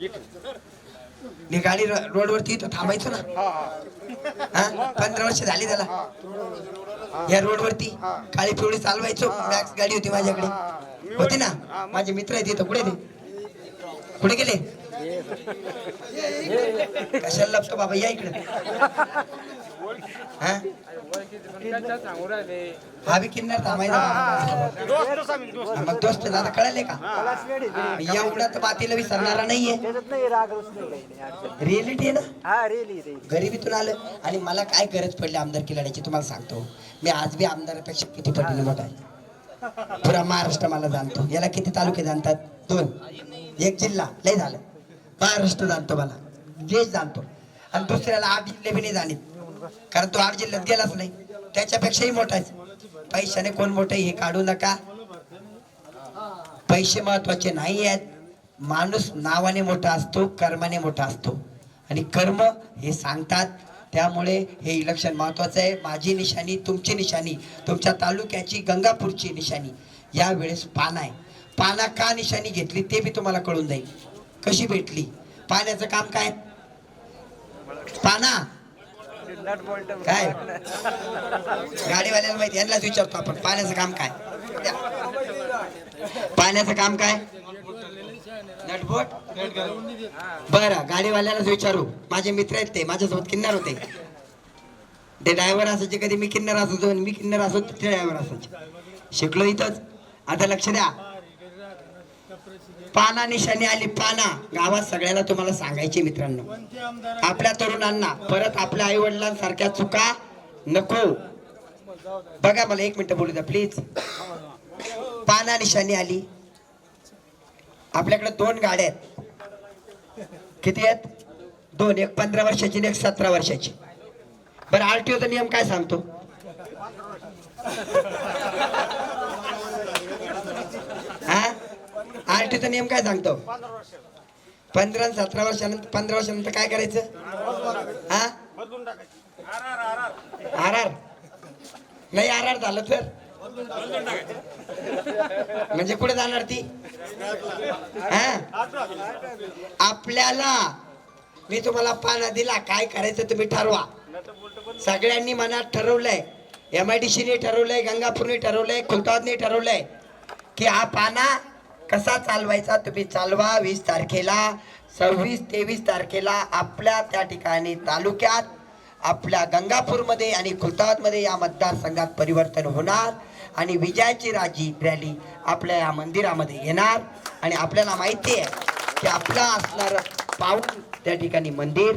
मी गाडी रोडवरती तो थांबायचो ना. हा 15 वर्ष झाली त्याला या रोडवरती काळी पिवळी चालवायचो. मॅक्स गाडी होती माझ्याकडे होती ना. माझे मित्र आहेत इथं. कुठे ते कुठे गेले? कशाला लपतो बाबा या इकडे. हा हा बी किन्नर थांबायचा मग दोस्त दादा कळले का? एवढा तर बातीला विसरणारा नाहीये. रिअलिटी आहे ना. गरिबीतून आलं आणि मला काय गरज पडली आमदारकी लढायची तुम्हाला सांगतो. मी आज बी आमदारापेक्षा किती पटीने मोठा आहे. पुरा महाराष्ट्र मला जाणतो. याला किती तालुके जाणतात? 2. एक जिल्हा लय झालं. महाराष्ट्र जाणतो मला, देश जाणतो. आणि दुसऱ्याला 8 जिल्हे बी नाही जाणीत, कारण तो 8 जिल्ह्यात गेलाच नाही. त्याच्यापेक्षाही मोठा आहे. पैशाने कोण मोठं हे काढू नका. पैसे महत्वाचे नाही आहेत. माणूस नावाने मोठा असतो, कर्माने मोठा असतो. आणि कर्म हे सांगतात. त्यामुळे हे इलेक्शन महत्वाचं आहे. माझी निशाणी, तुमची निशाणी, तुमच्या तालुक्याची गंगापूरची निशाणी यावेळेस पाना आहे. पाना का निशाणी घेतली ते बी तुम्हाला कळून जाईल. कशी भेटली? पाण्याचं काम काय? पाना काय गाडीवाल्याला माहिती, यांनाच विचारतो आपण. पाण्याचं काम काय? पाण्याचं काम काय? नटबोट. बरं गाडीवाल्यालाच विचारू. माझे मित्र आहेत ते माझ्यासोबत किन्नर होते. ते ड्रायव्हर असायचे. कधी मी किन्नर असायचो आणि मी किन्नर असो ते ड्रायव्हर असायचे. शिकलो इथंच. आता लक्ष द्या. पाना निशाणी आली. पाना गावात सगळ्याला तुम्हाला सांगायचे मित्रांनो. आपल्या तरुणांना परत आपल्या आई वडिलांसारख्या चुका नको. बघा मला 1 मिनिट बोलू द्या प्लीज. पाना निशाणी आली. आपल्याकडे 2 गाड्या आहेत. किती आहेत? 2. एक 15 वर्षाची आणि एक 17 वर्षाची. बरं आरटीओचा नियम काय सांगतो? हा आरटीओचा नियम काय सांगतो? 15 आणि 17 वर्षानंतर 15 वर्षानंतर काय करायचं? हा आर आर नाही. आर आर झालं तर म्हणजे कुठे जाणार ती? आपल्याला मी तुम्हाला पाना दिला. काय करायचं तुम्ही ठरवा. सगळ्यांनी मनात ठरवलंय. MIDC ने ठरवलंय, गंगापूरने ठरवलंय, खुलताबादने ठरवलंय की हा पाना कसा चालवायचा. तुम्ही चालवा. 20 तारखेला 26, 23 तारखेला आपल्या त्या ठिकाणी तालुक्यात आपल्या गंगापूरमध्ये आणि खुलताबादमध्ये या मतदारसंघात परिवर्तन होणार आणि विजयाची रॅली आपल्या या मंदिरामध्ये येणार. आणि आपल्याला माहिती आहे की आपलं असणार पाऊल त्या ठिकाणी मंदिर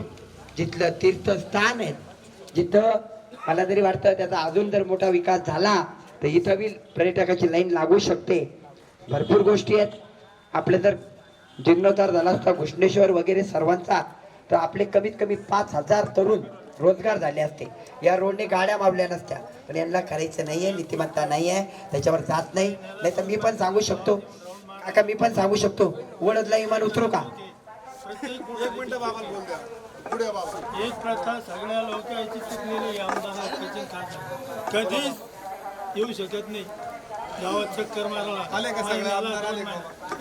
जिथलं तीर्थस्थान आहे. जिथं मला तरी वाटतं त्याचा अजून जर मोठा विकास झाला तर इथं बी पर्यटकाची लाईन लागू शकते. भरपूर गोष्टी आहेत. आपले जर जीर्णोद्धार झाला असता घुष्णेश्वर वगैरे सर्वांचा तर आपले कमीत कमी 5000 तरुण रोजगार झाले असते. या रोडने गाड्या मावल्या नसत्या. पण यांना करायचं नाहीये. नीतिमत्ता नाहीये. त्याच्यावर जात नाही. नाही तर मी पण सांगू शकतो काका, मी पण सांगू शकतो वडदला इमान उतरू का? एक प्रथा सगळ्या लोकांची चुकलेली आमदार कधीच येऊ शकत नाही. गावात चक्कर मारायला आले का सगळे आमदार आले का?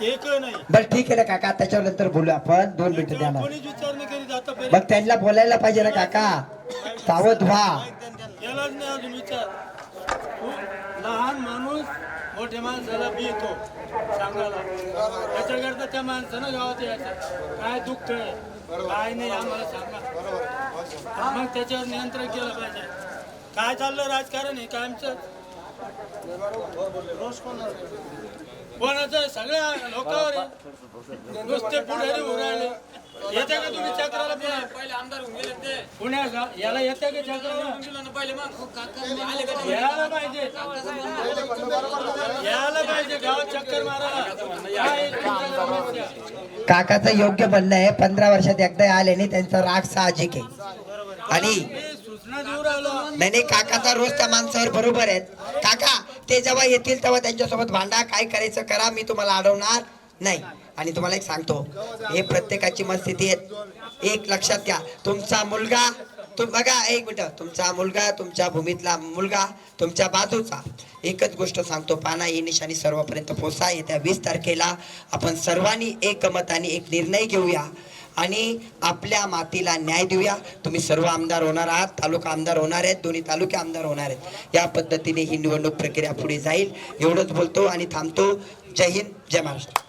एक नाही. बरं ठीक आहे ना काका, त्याच्यावर नंतर बोलू आपण. 2 मिनिटं द्या ना. कोणीच विचार नाही करीत आता. मग त्यांना बोलायला पाहिजे ना काका. सावध व्हा. यालाच नाही अजून विचार. लहान माणूस मोठ्या माणसाला भीतो सांगायला. त्याच्याकरता त्या माणसानं गावात यायचं. काय दुःख आहे काय नाही आम्हाला सांगा. मग त्याच्यावर नियंत्रण केलं पाहिजे. काय चाललं राजकारण आहे कायमचं. कोणाचं सगळ्या लोकांवर आहे. नुसते पुढारी उरायले. येते का तुम्ही चक्राला? पहिले आमदार होऊन गेले ते पुण्याला. याला येते का चक्राला? यायला पाहिजे. यायला पाहिजे गावात चक्कर मारायला. काकाचं योग्य म्हणणं आहे. 15 वर्षात एकदा आले नाही त्यांचा राग साहजिक आहे. आणि सूचना देऊ राहिलो. नाही काकाचा रोज त्या माणसावर बरोबर आहेत. काका ते जेव्हा येतील तेव्हा त्यांच्यासोबत भांडा. काय करायचं करा. मी तुम्हाला अडवणार नाही. आणि तुम्हाला एक सांगतो, हे प्रत्येकाची मनस्थिती आहे. एक लक्षात घ्या. तुमचा मुलगा बघा एक मिनिट, तुमचा मुलगा, तुमच्या भूमीतला मुलगा, तुमच्या बाजूचा, एकच गोष्ट सांगतो, पाना ही निशाणी सर्वांपर्यंत पोहोचा. येत्या 20 तारखेला आपण सर्वांनी एकमताने एक निर्णय घेऊया आणि आपल्या मातीला न्याय देऊया. तुम्ही सर्व आमदार होणार आहात, तालुका आमदार होणार आहेत, दोन्ही तालुके आमदार होणार आहेत. या पद्धतीने ही निवडणूक प्रक्रिया पुढे जाईल. एवढंच बोलतो आणि थांबतो. जय हिंद, जय महाराष्ट्र.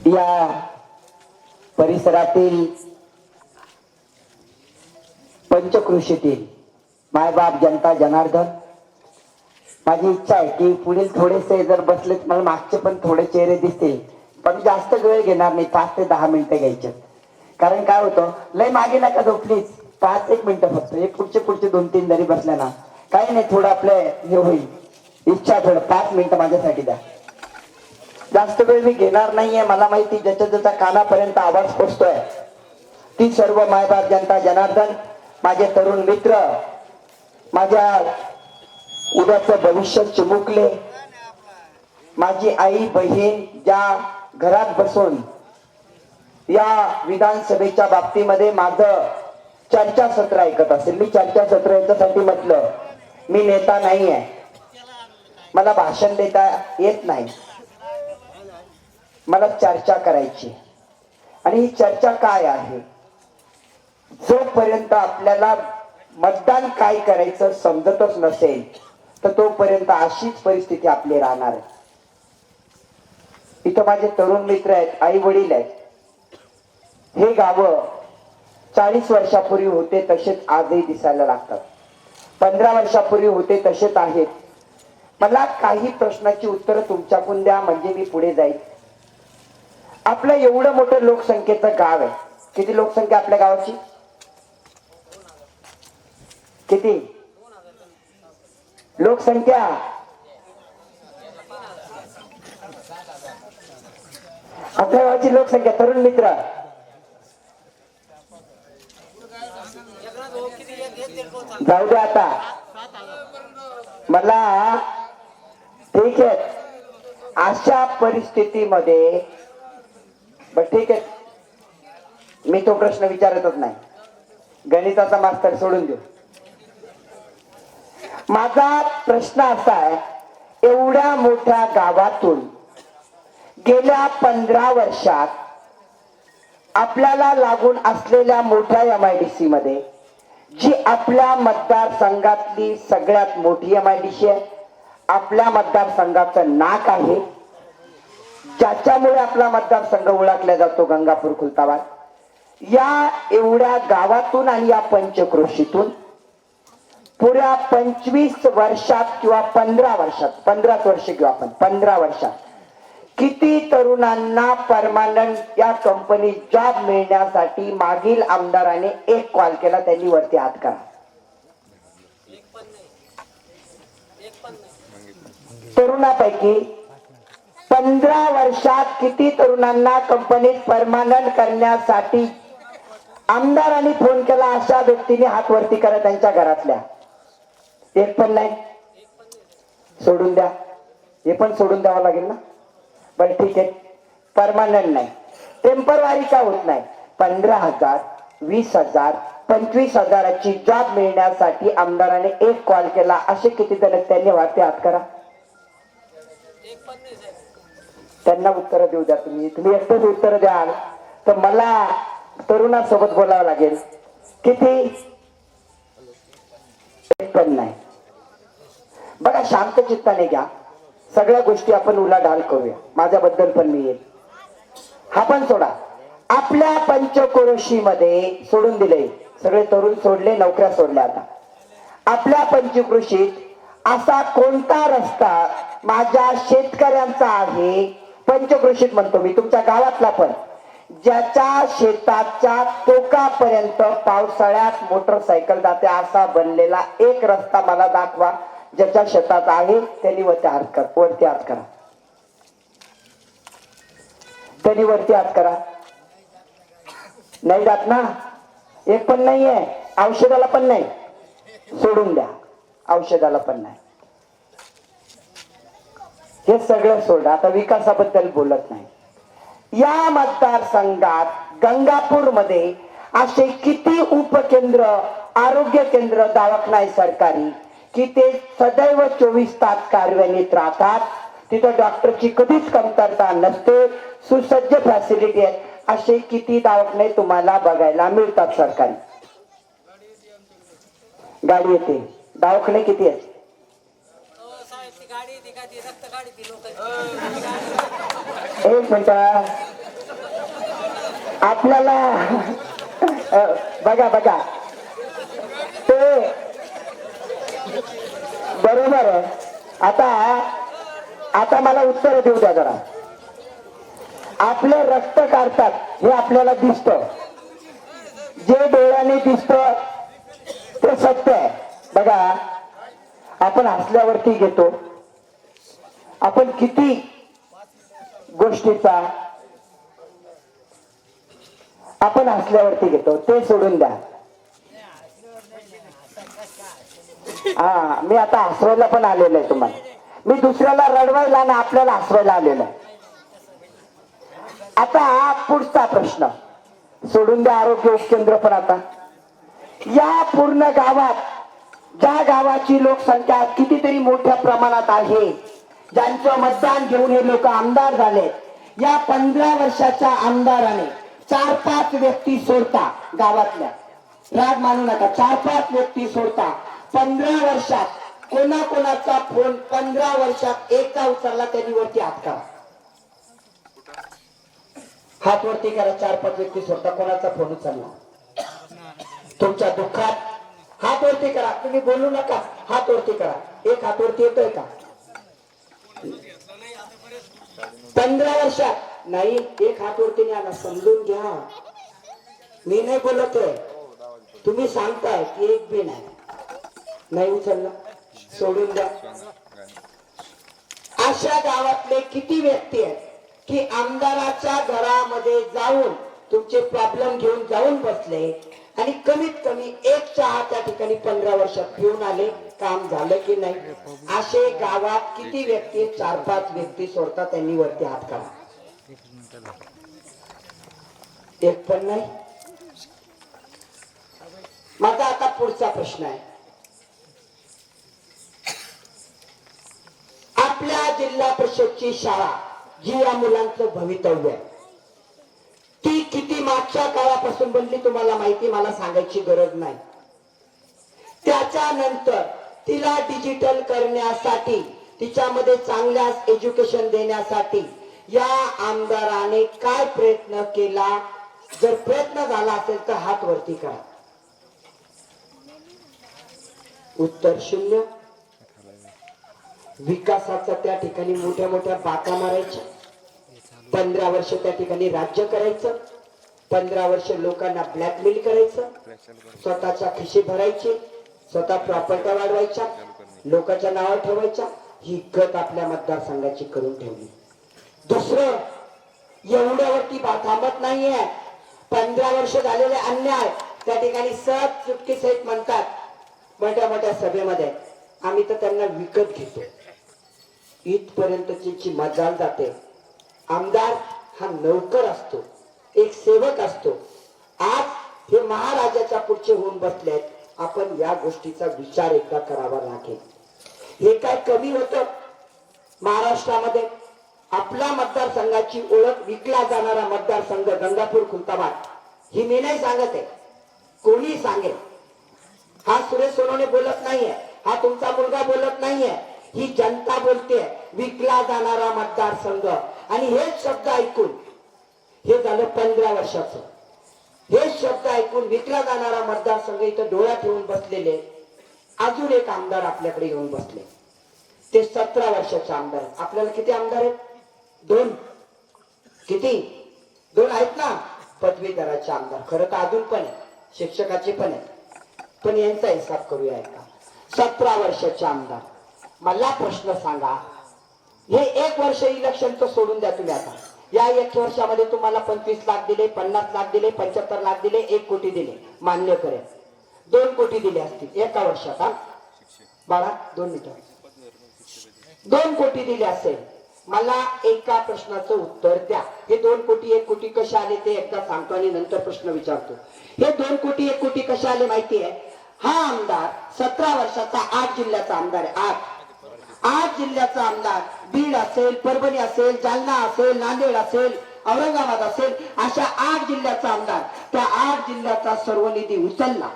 या परिसरातील पंचकृषीतील मायबाप जनता जनार्दन, माझी इच्छा आहे की पुढील थोडेसे जर बसलेत, मला मागचे पण थोडे चेहरे दिसतील, पण जास्त वेळ घेणार नाही, 5 ते 10 मिनिटं घ्यायचे. कारण काय होतं, लय मागे नका जाऊ प्लीज, 5-1 मिनिटं फक्त. हे पुढचे 2-3 जरी बसले ना, काही नाही, थोडं आपलं हे होईल. इच्छा थोडं 5 मिनिटं माझ्यासाठी द्या. जास्त वेळ मी घेणार नाहीये. मला माहिती ज्याच्या ज्याच्या कानापर्यंत आवाज पोचतोय ती सर्व मायबाप जनता जनार्दन, माझे तरुण मित्र, माझ्या उद्याचं भविष्य चिमुकले, माझी आई बहीण, ज्या घरात बसून या विधानसभेच्या बाबतीमध्ये माझं चर्चासत्र ऐकत असेल. मी चर्चासत्र याच्यासाठी म्हटलं, मी नेता नाही आहे, मला भाषण देता येत नाही, मला चर्चा करायची. आणि ही चर्चा काय आहे, जोपर्यंत आपल्याला मतदान काय करायचं समजतच नसेल तर तोपर्यंत अशीच परिस्थिती आपली राहणार आहे. इथं माझे तरुण मित्र आहेत, आई वडील आहेत. हे गावं 40 वर्षापूर्वी होते तसेच आजही दिसायला लागतात, 15 वर्षापूर्वी होते तसेच आहेत. मला काही प्रश्नाची उत्तरं तुमच्याकडून द्या, म्हणजे मी पुढे जाईल. आपलं एवढं मोठं लोकसंख्येचं गाव आहे. किती लोकसंख्या आपल्या गावाची? किती लोकसंख्या? आपल्या गावाची लोकसंख्या, तरुण मित्र, जाऊ द्या आता. मला ठीक आहे, अशा परिस्थितीमध्ये बर ठीक आहे, मी तो प्रश्न विचारतच नाही, गणिताचा मास्तर सोडून देऊ. माझा प्रश्न असा आहे, एवढ्या मोठ्या गावातून गेल्या 15 वर्षात आपल्याला लागून असलेल्या मोठ्या MIDC मध्ये जी आपल्या मतदारसंघातली सगळ्यात मोठी MIDC आहे, आपल्या मतदारसंघाचं नाक आहे, ज्याच्यामुळे आपला मतदारसंघ ओळखला जातो, गंगापूर खुलताबाद. या एवढ्या गावातून आणि या पंचक्रोशीतून पुऱ्या 25 वर्षात किंवा 15 वर्षात, 15 वर्ष किंवा आपण 15 वर्षात किती तरुणांना परमानंट या कंपनीत जॉब मिळण्यासाठी मागील आमदाराने एक कॉल केला? त्यांनी वरती हात करा. तरुणापैकी 15 वर्षात किती तरुणांना कंपनीत परमानंट करण्यासाठी आमदारांनी फोन केला? अशा व्यक्तीने हात वरती करा त्यांच्या घरातल्या. एक पण नाही. सोडून द्या, हे पण सोडून द्यावं लागेल ना. बरं ठीक आहे, परमानंट नाही, टेम्परवारी का होत नाही? 15,000, 20,000, 25,000ची जॉब मिळण्यासाठी आमदाराने एक कॉल केला. असे किती जण? त्यांनी वरती हात करा. त्यांना उत्तर देऊ द्या. तुम्ही एकटंच उत्तर द्याल तर मला तरुणासोबत बोलावं लागेल. किती? एक पण नाही. बघा, शांत चित्ताने घ्या, सगळ्या गोष्टी आपण उलाढाल करूया. माझ्याबद्दल पण मी येईल, हा पण सोडा. आपल्या पंचक्रोशी मध्ये सोडून दिले, सगळे तरुण सोडले, नोकऱ्या सोडल्या. आता आपल्या पंचक्रोशीत असा कोणता रस्ता माझ्या शेतकऱ्यांचा आहे, पंचक्रोशीत म्हणतो मी, तुमच्या गावातला पण, ज्याच्या शेताच्या टोकापर्यंत पावसाळ्यात मोटरसायकल जाते असा बनलेला एक रस्ता मला दाखवा, ज्याच्या शेतात आहे. त्यांनी वरती हात करा. त्यांनी वरती हात करा. नाही जात ना? एक पण नाहीये. औषधाला पण नाही, सोडून द्या, औषधाला पण नाही. हे सगळं सोड, आता विकासाबद्दल बोलत नाही. या मतदारसंघात गंगापूर मध्ये असे किती उपकेंद्र, आरोग्य केंद्र, दवाखाना आहे सरकारी की ते सदैव 24 तास कार्यान्वित राहतात. तिथं डॉक्टरची कधीच कमतरता नसते, सुसज्ज फॅसिलिटी आहेत. असे किती दवाखाने तुम्हाला बघायला मिळतात सरकारी. गाडी येते, दवाखाने किती आहेत? एक मिनिट, आपल्याला बघा बघा ते बरोबर आहे. आता मला उत्तर देऊ द्या जरा. आपलं रक्त काढतात हे आपल्याला दिसतं, जे डोळ्याने दिसतं ते सत्य आहे. बघा, आपण हसल्यावरती घेतो, आपण किती गोष्टीचा आपण हसल्यावरती घेतो, ते सोडून द्या. हा, मी आता हसवायला पण आलेलो आहे तुम्हाला. मी दुसऱ्याला रडवायला आणि आपल्याला हसवायला आलेलो आहे. आता पुढचा प्रश्न सोडून द्या, आरोग्य उपकेंद्र. पण आता या पूर्ण गावात, ज्या गावाची लोकसंख्या कितीतरी मोठ्या प्रमाणात आहे, ज्यांचं मतदान घेऊन हे लोक आमदार झाले, या 15 वर्षाच्या आमदाराने 4-5 व्यक्ती सोडता, गावातल्या राग मानू नका, 4-5 व्यक्ती सोडता 15 वर्षात कोणाकोणाचा फोन 15 वर्षात एकदा उचलला त्यांनी? वरती हात करा, हात वरती करा. 4-5 व्यक्ती सोडता कोणाचा फोन उचलला? तुमच्या दुःखात हात वरती करा, तुम्ही बोलू नका, हात वरती करा. एक हात वरती येतोय का? 15 वर्षात नाही, एक हात वरती नाही आला. समजून घ्या, मी नाही बोलतोय, तुम्ही सांगताय की एक बी नाही उचलला, सोडून द्या. अशा गावातले किती व्यक्ती आहेत की आमदाराच्या घरामध्ये जाऊन तुमचे प्रॉब्लेम घेऊन जाऊन बसले आणि कमीत कमी एक चहा त्या ठिकाणी 15 वर्षात पिऊन आले, काम झालं की नाही? असे गावात किती व्यक्ती? 4-5 व्यक्ती सोडतात, त्यांनी वरती हात करा. एक पण नाही. माझा आता पुढचा प्रश्न आहे, आपल्या जिल्हा परिषदची शाळा जी या मुलांचं भवितव्य आहे, ती किती मागच्या काळापासून बनली तुम्हाला माहिती, मला सांगायची गरज नाही. त्याच्यानंतर तिला डिजिटल करण्यासाठी, तिच्यामध्ये चांगल्या एज्युकेशन देण्यासाठी या आमदाराने काय प्रयत्न केला? जर प्रयत्न झाला असेल तर हात वरती करा. उत्तर शून्य. विकासाचा त्या ठिकाणी मोठ्या मोठ्या बाका मारायच्या, 15 वर्ष त्या ठिकाणी राज्य करायचं, 15 वर्ष लोकांना ब्लॅकमेल करायचं, स्वतःच्या खिशी भरायची, स्वतः प्रॉपर्ट्या वाढवायच्या, लोकांच्या नावावर ठेवायच्या. ही गत आपल्या मतदारसंघाची करून ठेवली. दुसरं, एवढ्यावरती थांबत नाहीये. 15 वर्ष झालेले अन्याय त्या ठिकाणी सहज चुटकी सहित म्हणतात मोठ्या मोठ्या सभेमध्ये, आम्ही तर त्यांना विकत घेतो. इथपर्यंतची मजाल जाते. आमदार हा नौकर असतो, एक सेवक असतो. आज हे महाराजाच्या पुढचे होऊन बसलेत. आपण या गोष्टीचा विचार एकदा करावा लागेल. हे काय कमी होतं? महाराष्ट्रामध्ये आपला मतदारसंघाची ओळख विकला जाणारा मतदारसंघ गंगापूर खुलताबाद, ही मी नाही सांगत आहे, कोणी सांगेल. हा सुरेश सोनवणे बोलत नाहीये, हा तुमचा मुलगा बोलत नाहीये, ही जनता बोलते. विकला जाणारा मतदारसंघ. आणि हेच शब्द ऐकून, हे झालं 15 वर्षाचं, हेच शब्द ऐकून विकला जाणारा मतदारसंघ इथं डोळा ठेवून बसलेले अजून एक आमदार आपल्याकडे येऊन बसले. ते 17 वर्षाचे आमदार. आपल्याला किती आमदार आहेत? 2. किती? 2 आहेत ना. पदवीधराचे आमदार खरं तर अजून पण आहे, शिक्षकाचे पण आहेत, पण यांचा हिसाब करूया का. 17 वर्षाचे आमदार. मला प्रश्न सांगा, हे 1 वर्ष इलेक्शनचं सोडून द्या तुम्ही. आता या 1 वर्षामध्ये तुम्हाला 25 लाख दिले, 50 लाख दिले, 75 लाख दिले, 1 कोटी दिले, मान्य करेल. 2 कोटी दिले असतील एका वर्षात. हा बाळा 2 मिनिटं. 2 कोटी दिले असेल, मला एका प्रश्नाचं उत्तर द्या. हे 2 कोटी 1 कोटी कसे आले ते एकदा सांगतो आणि नंतर प्रश्न विचारतो. हे 2 कोटी 1 कोटी कसे आले माहिती आहे? हा आमदार 17 वर्षाचा 8 जिल्ह्याचा आमदार आहे. 8 जिल्ह्याचा आमदार. बीड असेल, परभणी असेल, जालना असेल, नांदेड असेल, औरंगाबाद असेल, अशा 8 जिल्ह्याचा आमदार. त्या 8 जिल्ह्याचा सर्व निधी उचलला.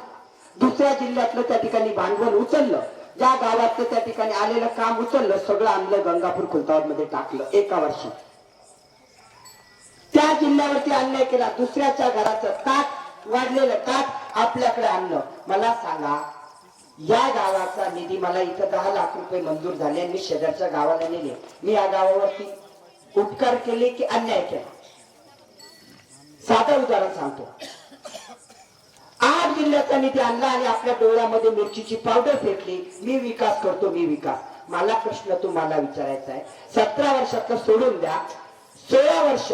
दुसऱ्या जिल्ह्यातलं त्या ठिकाणी भांडवल उचललं, ज्या गावातलं त्या ठिकाणी आलेलं काम उचललं, सगळं आणलं गंगापूर खुलताबाद मध्ये टाकलं एका वर्षात. त्या जिल्ह्यावरती अन्याय केला. दुसऱ्याच्या घराचं ताट, वाढलेलं ताट आपल्याकडे आणलं. मला सांगा, या गावाचा निधी, मला इथं 10 लाख रुपये मंजूर झाले आणि मी शेजारच्या गावाला नेले. मी या गावावरती उपकार केले की अन्याय केला? साधं उदाहरण सांगतो. 8 जिल्ह्याचा निधी आणला आणि आपल्या डोळ्यामध्ये मिरचीची पावडर फेकली. मी विकास करतो, मी विकास. मला प्रश्न तुम्हाला विचारायचा आहे, 17 वर्षातलं सोडून द्या, 16 वर्ष,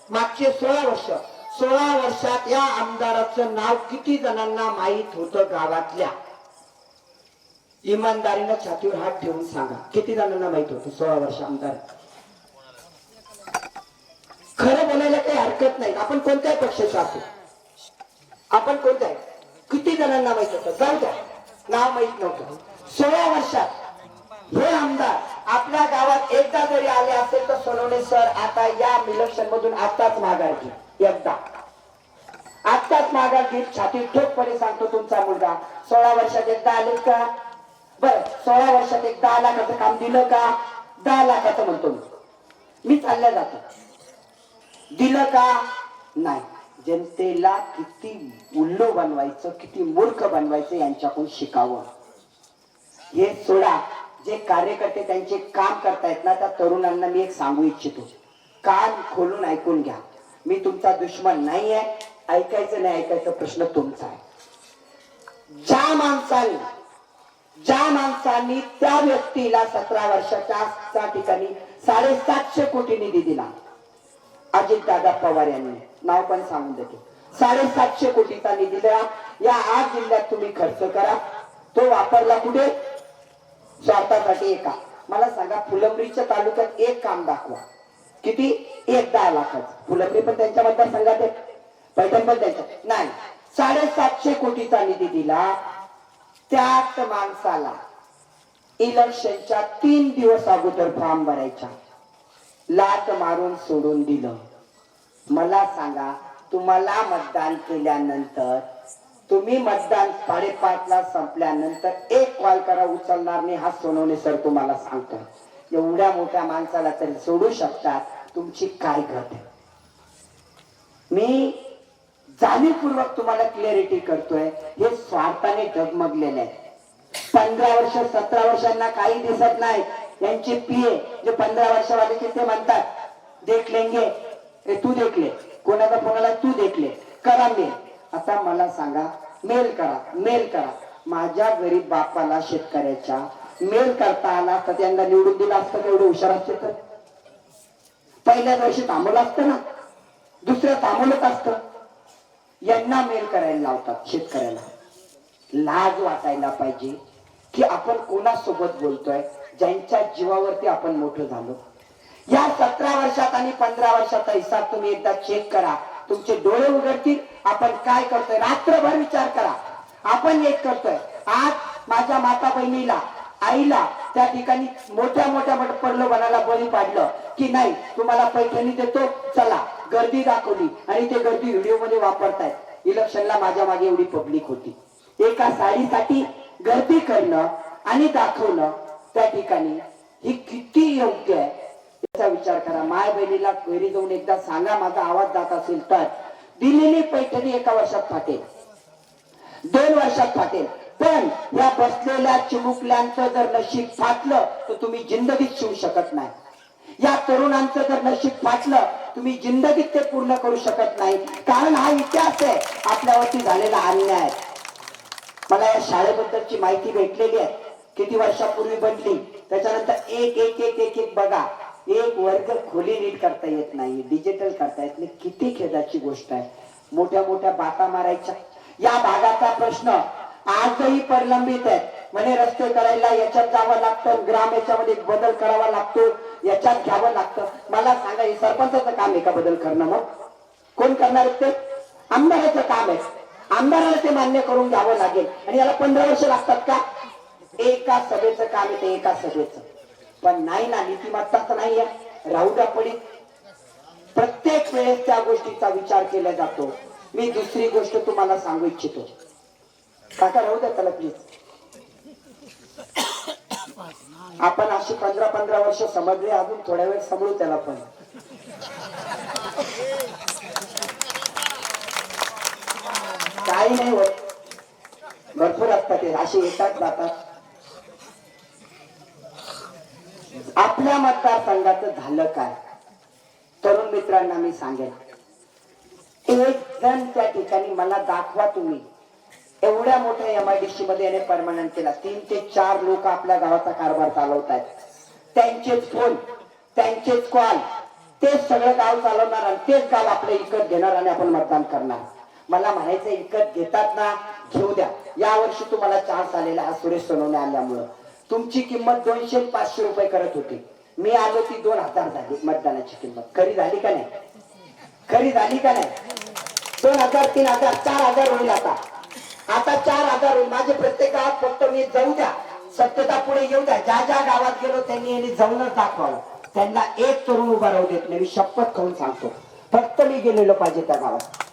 मागचे 16 वर्षात या आमदाराचं नाव किती जणांना माहित होतं गावातल्या? इमानदारीनं छातीवर हात ठेवून सांगा, किती जणांना माहित होतं 16 वर्ष आमदार? खरं बोलायला काही हरकत नाही. आपण कोणत्याही पक्षाचा असू, आपण कोणत्या, किती जणांना माहित होतं? जाऊ द्या, नाव माहित नव्हतं. 16 वर्षात हे आमदार आपल्या गावात एकदा जरी आले असेल तर सोनवणे सर आता या इलेक्शन मधून आताच माघार घे, एकदा आताच माघार घे. छाती ठोकपणे सांगतो, तुमचा मुलगा 16 वर्षात एकदा आलेत का? बर, 16 वर्षात एक 10 लाखाचं काम दिलं का? 10 लाखाचं म्हणतो मी चालल्या जातो. दिलं का? नाही. जनतेला किती उल्लू बनवायचं, किती मूर्ख बनवायचं यांच्याकडून शिकावं. हे सोडा, जे कार्यकर्ते त्यांचे काम करतायत ना, त्या तरुणांना मी एक सांगू इच्छितो, कान खोलून ऐकून घ्या. मी तुमचा दुश्मन नाही आहे. ऐकायचं नाही ऐकायचं प्रश्न तुमचा आहे. ज्या माणसांनी त्या व्यक्तीला 17 वर्षाच्या ठिकाणी 750 कोटी निधी दिला, अजितदादा पवार यांनी, नाव पण सांगून देतो, 750 कोटीचा निधी दिला. या 8 जिल्ह्यात तुम्ही खर्च करा. तो वापरला कुठे? स्वार्थासाठी. एका, मला सांगा, फुलंब्रीच्या तालुक्यात एक काम दाखवा. किती? 10 लाखाचं. फुलंब्री पण त्यांच्या मतदारसंघात आहे, पैठण पण त्यांच्या नाही. 750 कोटीचा निधी दिला. त्याच माणसाला इलेक्शनच्या 3 दिवस अगोदर फॉर्म भरायचा लाट मारून सोडून दिलं. मला सांगा, तुम्हाला मतदान केल्यानंतर, तुम्ही मतदान 5:30 ला संपल्यानंतर एक कॉल करा, उचलणार नाही. हा सोनवणे सर तुम्हाला सांगतो. एवढ्या मोठ्या माणसाला तरी सोडू शकतात, तुमची काय गत आहे? मी जाणीवपूर्वक तुम्हाला क्लिअरिटी करतोय, हे स्वार्थाने डगमगलेले आहे. 15 वर्ष 17 वर्षांना काही दिसत नाही. यांचे पीए जे 15 वर्षावाले ते म्हणतात, देख लेंगे, तू देखले, कोणाचा फोनाला तू देखले, करा मेल. आता मला सांगा, मेल करा. माझ्या गरीब बापाला, शेतकऱ्याच्या मेल करता आला तर त्यांना निवडून दिला असतं का? एवढं हुशार असते तर पहिल्या वर्षी थांबवलं असतं ना, दुसऱ्या थांबवलंच असतं. यांना मेल करायला लावतात शेतकऱ्याला. लाज वाटायला पाहिजे की आपण कोणासोबत बोलतोय, ज्यांच्या जीवावरती आपण मोठं झालो. या 17 वर्षात आणि 15 वर्षाचा हिसाब तुम्ही एकदा चेक करा, तुमचे डोळे उघडतील. आपण काय करतोय रात्रभर विचार करा. आपण एक करतोय, आज माझ्या माता बहिणीला, आईला त्या ठिकाणी मोठ्या प्रलोभनाला बळी पाडलं की नाही, तुम्हाला पैठणी देतो, चला, गर्दी दाखवली आणि ते गर्दी व्हिडिओ मध्ये वापरतायत. इलेक्शनला माझ्या मागे एवढी पब्लिक होती. एका साडीसाठी गर्दी करणं आणि दाखवणं त्या ठिकाणी ही किती योग्य आहे याचा विचार करा. माय बहिणीला घरी जाऊन एकदा सांगा, माझा आवाज जात असेल तर दिलेली पैठणी 1 वर्षात फाटेल, 2 वर्षात फाटेल. पण या बसलेल्या चिमुकल्यांचं जर नशीब फाटलं तर तुम्ही जिंदगीत शिवू शकत नाही. या तरुणांचं जर नशीब फाटलं, तुम्ही जिंदगीत ते पूर्ण करू शकत नाही. कारण हा इतिहास आहे आपल्यावरती झालेला अन्याय. मला या शाळेबद्दलची माहिती भेटलेली आहे, किती वर्षापूर्वी बनली. त्याच्यानंतर एक बघा, एक वर्ग खोली नीट करता येत नाही, डिजिटल करता येत नाही. किती खेदाची गोष्ट आहे. मोठ्या बाता मारायच्या. या भागाचा प्रश्न आजही प्रलंबित आहे. म्हणे रस्ते करायला याच्यात जावं लागतं, ग्राम याच्यामध्ये बदल करावा लागतो, याच्यात घ्यावं लागतं. मला सांगा, हे सरपंचाचं काम आहे का बदल करणं? मग कोण करणार ते? आमदाराचं काम आहे. आमदाराला ते मान्य करून घ्यावं लागेल. आणि याला 15 वर्ष लागतात का? एका सभेचं काम आहे ते, एका सभेचं. पण नाही ना, नीतिमत्ताच नाही आहे. राहू द्या पडीत. प्रत्येक वेळेस त्या गोष्टीचा विचार केला जातो. मी दुसरी गोष्ट तुम्हाला सांगू इच्छितो. काका राहू द्या त्याला प्लीज. आपण अशी 15 वर्ष समजले, अजून थोड्या वेळ समजू त्याला. पण काही नाही होत, भरपूर असतात ते असे, येतात जातात. आपल्या मतदारसंघाचं झालं काय? तरुण मित्रांना मी सांगेन, एक जण त्या ठिकाणी मला दाखवा तुम्ही एवढ्या मोठ्या MIDC मध्ये याने परमनंट केला. 3 ते 4 लोक आपल्या गावाचा कारभार चालवतात. त्यांचेच फोन, त्यांचेच कॉल, तेच सगळं गाव चालवणार आणि तेच गाव आपलं विकत घेणार आणि आपण मतदान करणार. मला म्हणायचं, विकत घेतात ना, घेऊ द्या. या वर्षी तुम्हाला चान्स आलेला हा सुरेश सोनवणे आल्यामुळं. तुमची किंमत 200-500 रुपये करत होती. मी आलो ती 2000 झाली मतदानाची किंमत. खरी झाली का नाही? खरी झाली का नाही? 2000, 3000, 4000 होईल आता. आता 4000 होईल. माझे प्रत्येक गावात फक्त मी जाऊ द्या, सत्यता पुढे येऊ द्या. ज्या ज्या गावात गेलो त्यांनी यांनी जाऊनच दाखवावं. त्यांना एक तरुण उभा राहू देत नाही. मी शपथ खाऊन सांगतो, फक्त मी गेलेलो पाहिजे त्या गावात.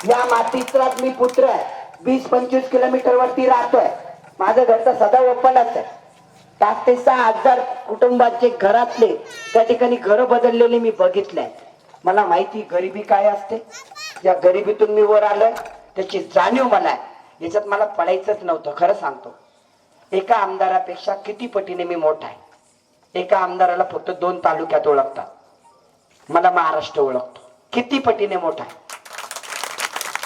या मातीचा मी पुत्र आहे. 20-25 किलोमीटर वरती राहतोय. माझं घर तर सदा ओपनच आहे. 5 ते 6,000 कुटुंबाचे घरातले त्या ठिकाणी घर बदललेले मी बघितलंय. मला माहिती गरिबी काय असते. या गरिबीतून मी वर आलोय, त्याची जाणीव मला आहे. याच्यात मला पडायचंच नव्हतं. खरं सांगतो, एका आमदारापेक्षा किती पटीने मी मोठा आहे. एका आमदाराला फक्त 2 तालुक्यात ओळखतात, मला महाराष्ट्र ओळखतो. किती पटीने मोठा आहे.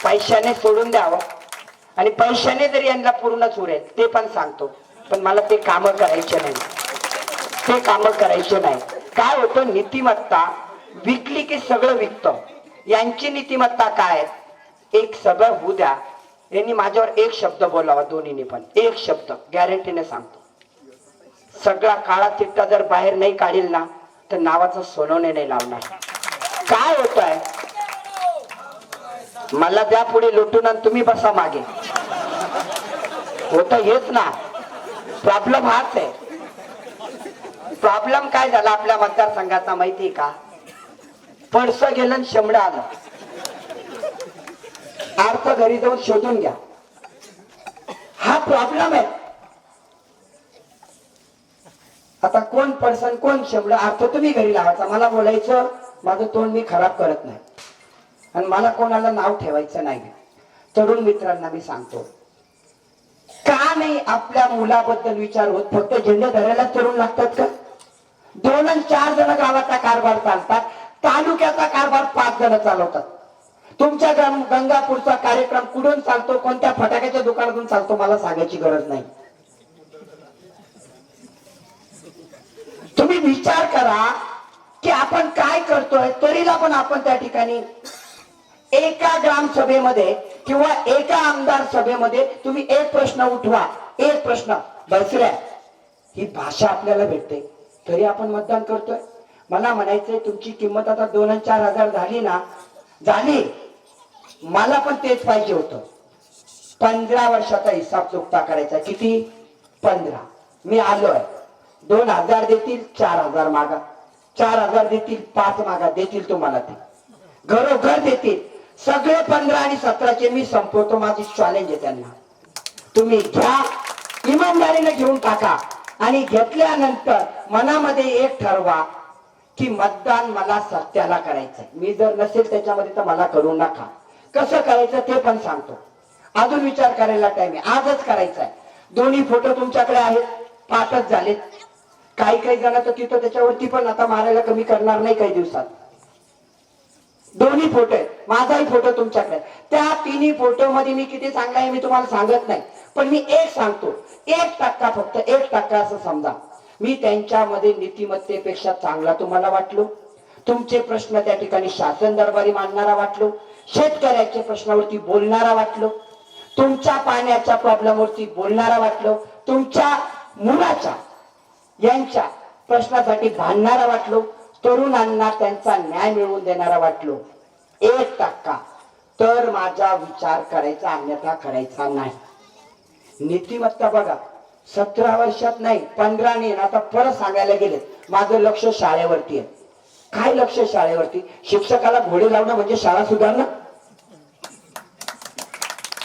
पैशाने सोडून द्यावं, आणि पैशाने जरी यांना पूर्णच उरेल ते पण सांगतो. पण मला ते काम करायचे नाही, ते काम करायचे नाही. काय होतं, नीतिमत्ता विकली की सगळं विकतं. यांची नीतिमत्ता काय? एक सभा होऊ द्या, यांनी माझ्यावर एक शब्द बोलावा, दोन्हीने पण एक शब्द गॅरंटीने सांगतो. सगळा काळा चिट्टा जर बाहेर नाही काढील ना, तर नावाचं सोनवणे नाही लावणार. काय होत आहे, मला द्या पुढे लुटून आणि तुम्ही बसा मागे. होत हेच ना. प्रॉब्लेम हाच आहे. प्रॉब्लेम काय झाला आपल्या मतदारसंघाचा माहितीये का? पडस गेलं आणि शेंबडं आलं. अर्थ घरी जाऊन शोधून घ्या. हा प्रॉब्लेम आहे. आता कोण पडसन कोण शेंबडं, अर्थ तुम्ही घरी लावायचा. मला बोलायचं, माझं तोंड मी खराब करत नाही आणि मला कोणाला नाव ठेवायचं नाही. तरुण मित्रांना मी सांगतो, का नाही आपल्या मुलाबद्दल विचार होत? फक्त झेंडे धरायला तरुण लागतात का? 2 आणि 4 जण गावाचा कारभार चालतात, तालुक्याचा कारभार 5 जण चालवतात. तुमच्या गंगापूरचा कार्यक्रम कुठून चालतो, कोणत्या फटाक्याच्या दुकानातून चालतो, मला सांगायची गरज नाही. तुम्ही विचार करा की आपण काय करतोय. तरीला पण आपण त्या ठिकाणी एका ग्रामसभेमध्ये किंवा एका आमदार सभेमध्ये तुम्ही एक प्रश्न उठवा, एक प्रश्न बसऱ्या, ही भाषा आपल्याला भेटते तरी आपण मतदान करतोय. मला म्हणायचंय, तुमची किंमत आता 2 आणि 4,000 झाली ना, झाली. मला पण तेच पाहिजे होतं. 15 वर्षाचा हिसाब चुकता करायचा. किती? 15. मी आलोय. 2,000 देतील, 4,000 मागा. 4,000 देतील, 5 मागा. देतील तुम्हाला ते घरोघर देतील. सगळे 15 आणि 17चे मी संपवतो. माझी चॅलेंज आहे त्यांना. तुम्ही घ्या, इमानदारीने घेऊन टाका. आणि घेतल्यानंतर मनामध्ये एक ठरवा की मतदान मला सत्याला करायचंय. मी जर नसेल त्याच्यामध्ये तर मला करू नका. कसं करायचं ते पण सांगतो. अजून विचार करायला टाइम आहे. आजच करायचंय. दोन्ही फोटो तुमच्याकडे आहेत, 5च झालेत. काही जण तर तिथं त्याच्यावरती पण आता मारायला कमी करणार नाही काही दिवसात. दोन्ही फोटो आहेत, माझाही फोटो तुमच्याकडे. त्या 3 फोटो मध्ये मी किती चांगला आहे मी तुम्हाला सांगत नाही, पण मी एक सांगतो, 1% फक्त 1% असं समजा मी त्यांच्यामध्ये नीतिमत्तेपेक्षा चांगला तुम्हाला वाटलो. तुमचे प्रश्न त्या ठिकाणी शासन दरबारी मांडणारा वाटलो. शेतकऱ्याच्या प्रश्नावरती बोलणारा वाटलो. तुमच्या पाण्याच्या प्रॉब्लेमवरती बोलणारा वाटलो, तुमच्या मुलाच्या यांच्या प्रश्नासाठी भांडणारा वाटलो, तरुणांना त्यांचा न्याय मिळवून देणारा वाटलो 1% तर माझा विचार करायचा, अन्यथा करायचा नाही. नीतिमत्ता बघा, 17 वर्षात नाही, 15 नाही, आता परत सांगायला गेले माझं लक्ष शाळेवरती आहे. काय लक्ष शाळेवरती? शिक्षकाला घोडे लावणं म्हणजे शाळा सुधारणं?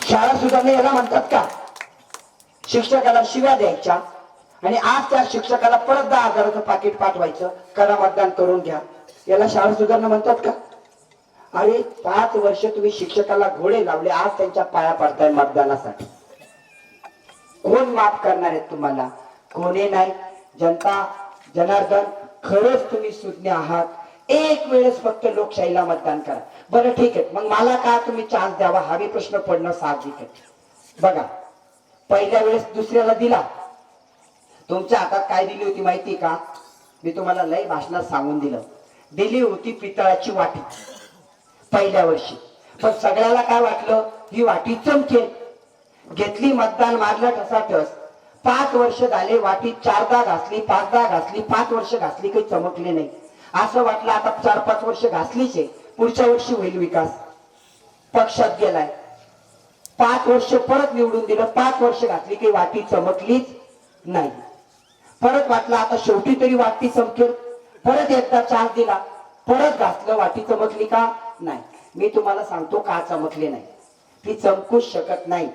शाळा सुधारणं याला म्हणतात का? शिक्षकाला शिव्या द्यायच्या आणि आज त्या शिक्षकाला परत 10,000चं पाकिट पाठवायचं, करा मतदान करून घ्या, याला शाळा सुधारणं म्हणतात का? अरे 5 वर्ष तुम्ही शिक्षकाला घोडे लावले, आज त्यांच्या पाया पडताय मतदानासाठी. कोण माफ करणार आहेत तुम्हाला? कोणी नाही. जनता जनार्दन, खरंच तुम्ही सुज्ञ आहात. एक वेळेस फक्त लोकशाहीला मतदान करा. बरं ठीक आहे, मग मला का तुम्ही चान्स द्यावा हा बी प्रश्न पडणं साहजिक आहे. बघा, पहिल्या वेळेस दुसऱ्याला दिला, तुमच्या हातात काय दिली होती माहिती का? मी तुम्हाला लय भाषणात सांगून दिलं. दिली होती पितळाची वाटी पहिल्या वर्षी. पण सगळ्याला काय वाटलं, ही वाटी चमकेल. घेतली, मतदान मारलं ठसाठस. 5 वर्ष झाले, वाटी 4दा घासली, 5दा घासली, 5 वर्ष घासली, काही चमकले नाही. असं वाटलं आता 4-5 वर्ष घासलीच आहे, पुढच्या वर्षी होईल विकास. पक्षात गेलाय, 5 वर्ष परत निवडून दिलं, 5 वर्ष घातली, काही वाटी चमकलीच नाही. परत वाटलं आता शेवटी तरी वाटी चमकेल, परत एकदा चान्स दिला, परत घासलं, वाटी चमकली का? नाही. मी तुम्हाला सांगतो का चमकली नाही. ती चमकूच शकत नाही,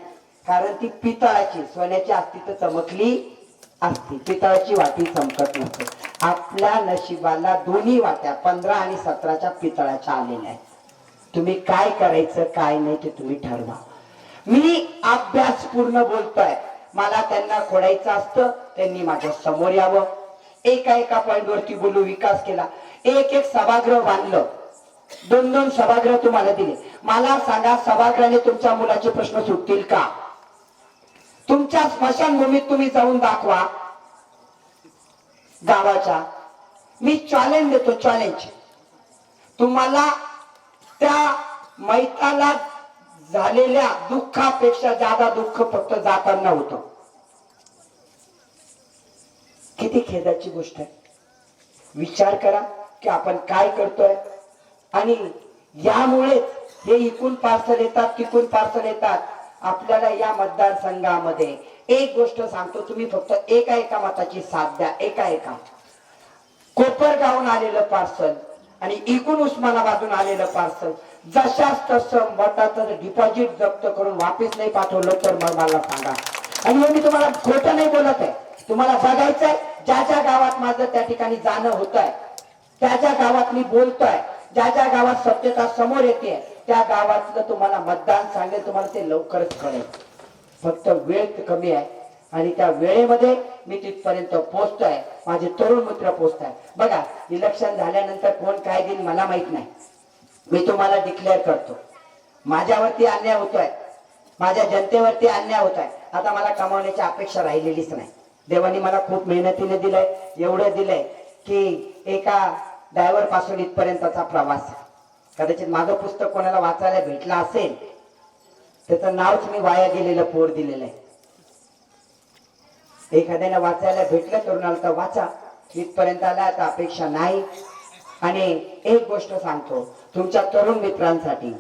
कारण ती पितळाची, सोन्याची असती तर चमकली असती. पितळाची वाटी चमकत नसते. आपल्या नशिबाला दोन्ही वाट्या 15 आणि 17च्या पितळाच्या आलेल्या आहेत. तुम्ही काय करायचं काय नाही ते तुम्ही ठरवा. मी अभ्यास पूर्ण बोलतोय, मला त्यांना खोडायचं असतं, त्यांनी माझ्या समोर यावं, एका पॉइंट वरती बोलू, विकास केला, एक सभागृह बांधलं, 2 सभागृह तुम्हाला दिले. मला सांगा, सभागृहाने तुमच्या मुलाचे प्रश्न सुटतील का? तुमच्या स्मशानभूमीत तुम्ही जाऊन दाखवा गावाच्या. मी चॅलेंज देतो, चॅलेंज. तुम्हाला त्या मैताला झालेल्या दुःखापेक्षा जादा दुःख फक्त जाताना होतं. किती खेदाची गोष्ट आहे. विचार करा की आपण काय करतोय. आणि यामुळे हे इकून पार्सल येतात, तिकून पार्सल येतात. आपल्याला या मतदारसंघामध्ये एक गोष्ट सांगतो, तुम्ही फक्त एका मताची साथ द्या. एका कोपरगावून आलेलं पार्सल आणि इकून उस्मानाबादून आलेलं पार्सल जशाच तसं मताचं डिपॉझिट जप्त करून वापस नाही पाठवलं तर मग मला सांगा. आणि मी तुम्हाला खोटं नाही बोलत आहे, तुम्हाला बघायचंय. ज्या गावात माझं त्या ठिकाणी जाणं होत आहे, त्या गावात मी बोलतोय, ज्या गावात सत्यता समोर येते, त्या गावातलं तुम्हाला मतदान सांगेल, तुम्हाला ते लवकरच कळेल. फक्त वेळ कमी आहे आणि त्या वेळेमध्ये मी तिथपर्यंत पोहोचतोय, माझे तरुण मित्र पोहोचताय. बघा, इलेक्शन झाल्यानंतर कोण काय देईल मला माहित नाही. मी तुम्हाला डिक्लेअर करतो, माझ्यावरती अन्याय होतोय, माझ्या जनतेवरती अन्याय होत आहे. आता मला कमावण्याची अपेक्षा राहिलेलीच नाही. देवानी मला खूप मेहनतीने दिलंय, एवढं दिलंय की एका ड्रायव्हर पासून इथपर्यंतचा प्रवास. कदाचित माझं पुस्तक कोणाला वाचायला भेटलं असेल, त्याचं नावच मी वाया गेलेलं पोर दिलेलं आहे. एखाद्याला वाचायला भेटलं तरुणाला तर वाचा. इथपर्यंत आला आता अपेक्षा नाही. आणि एक गोष्ट सांगतो तुमच्या तरुण मित्रांसाठी,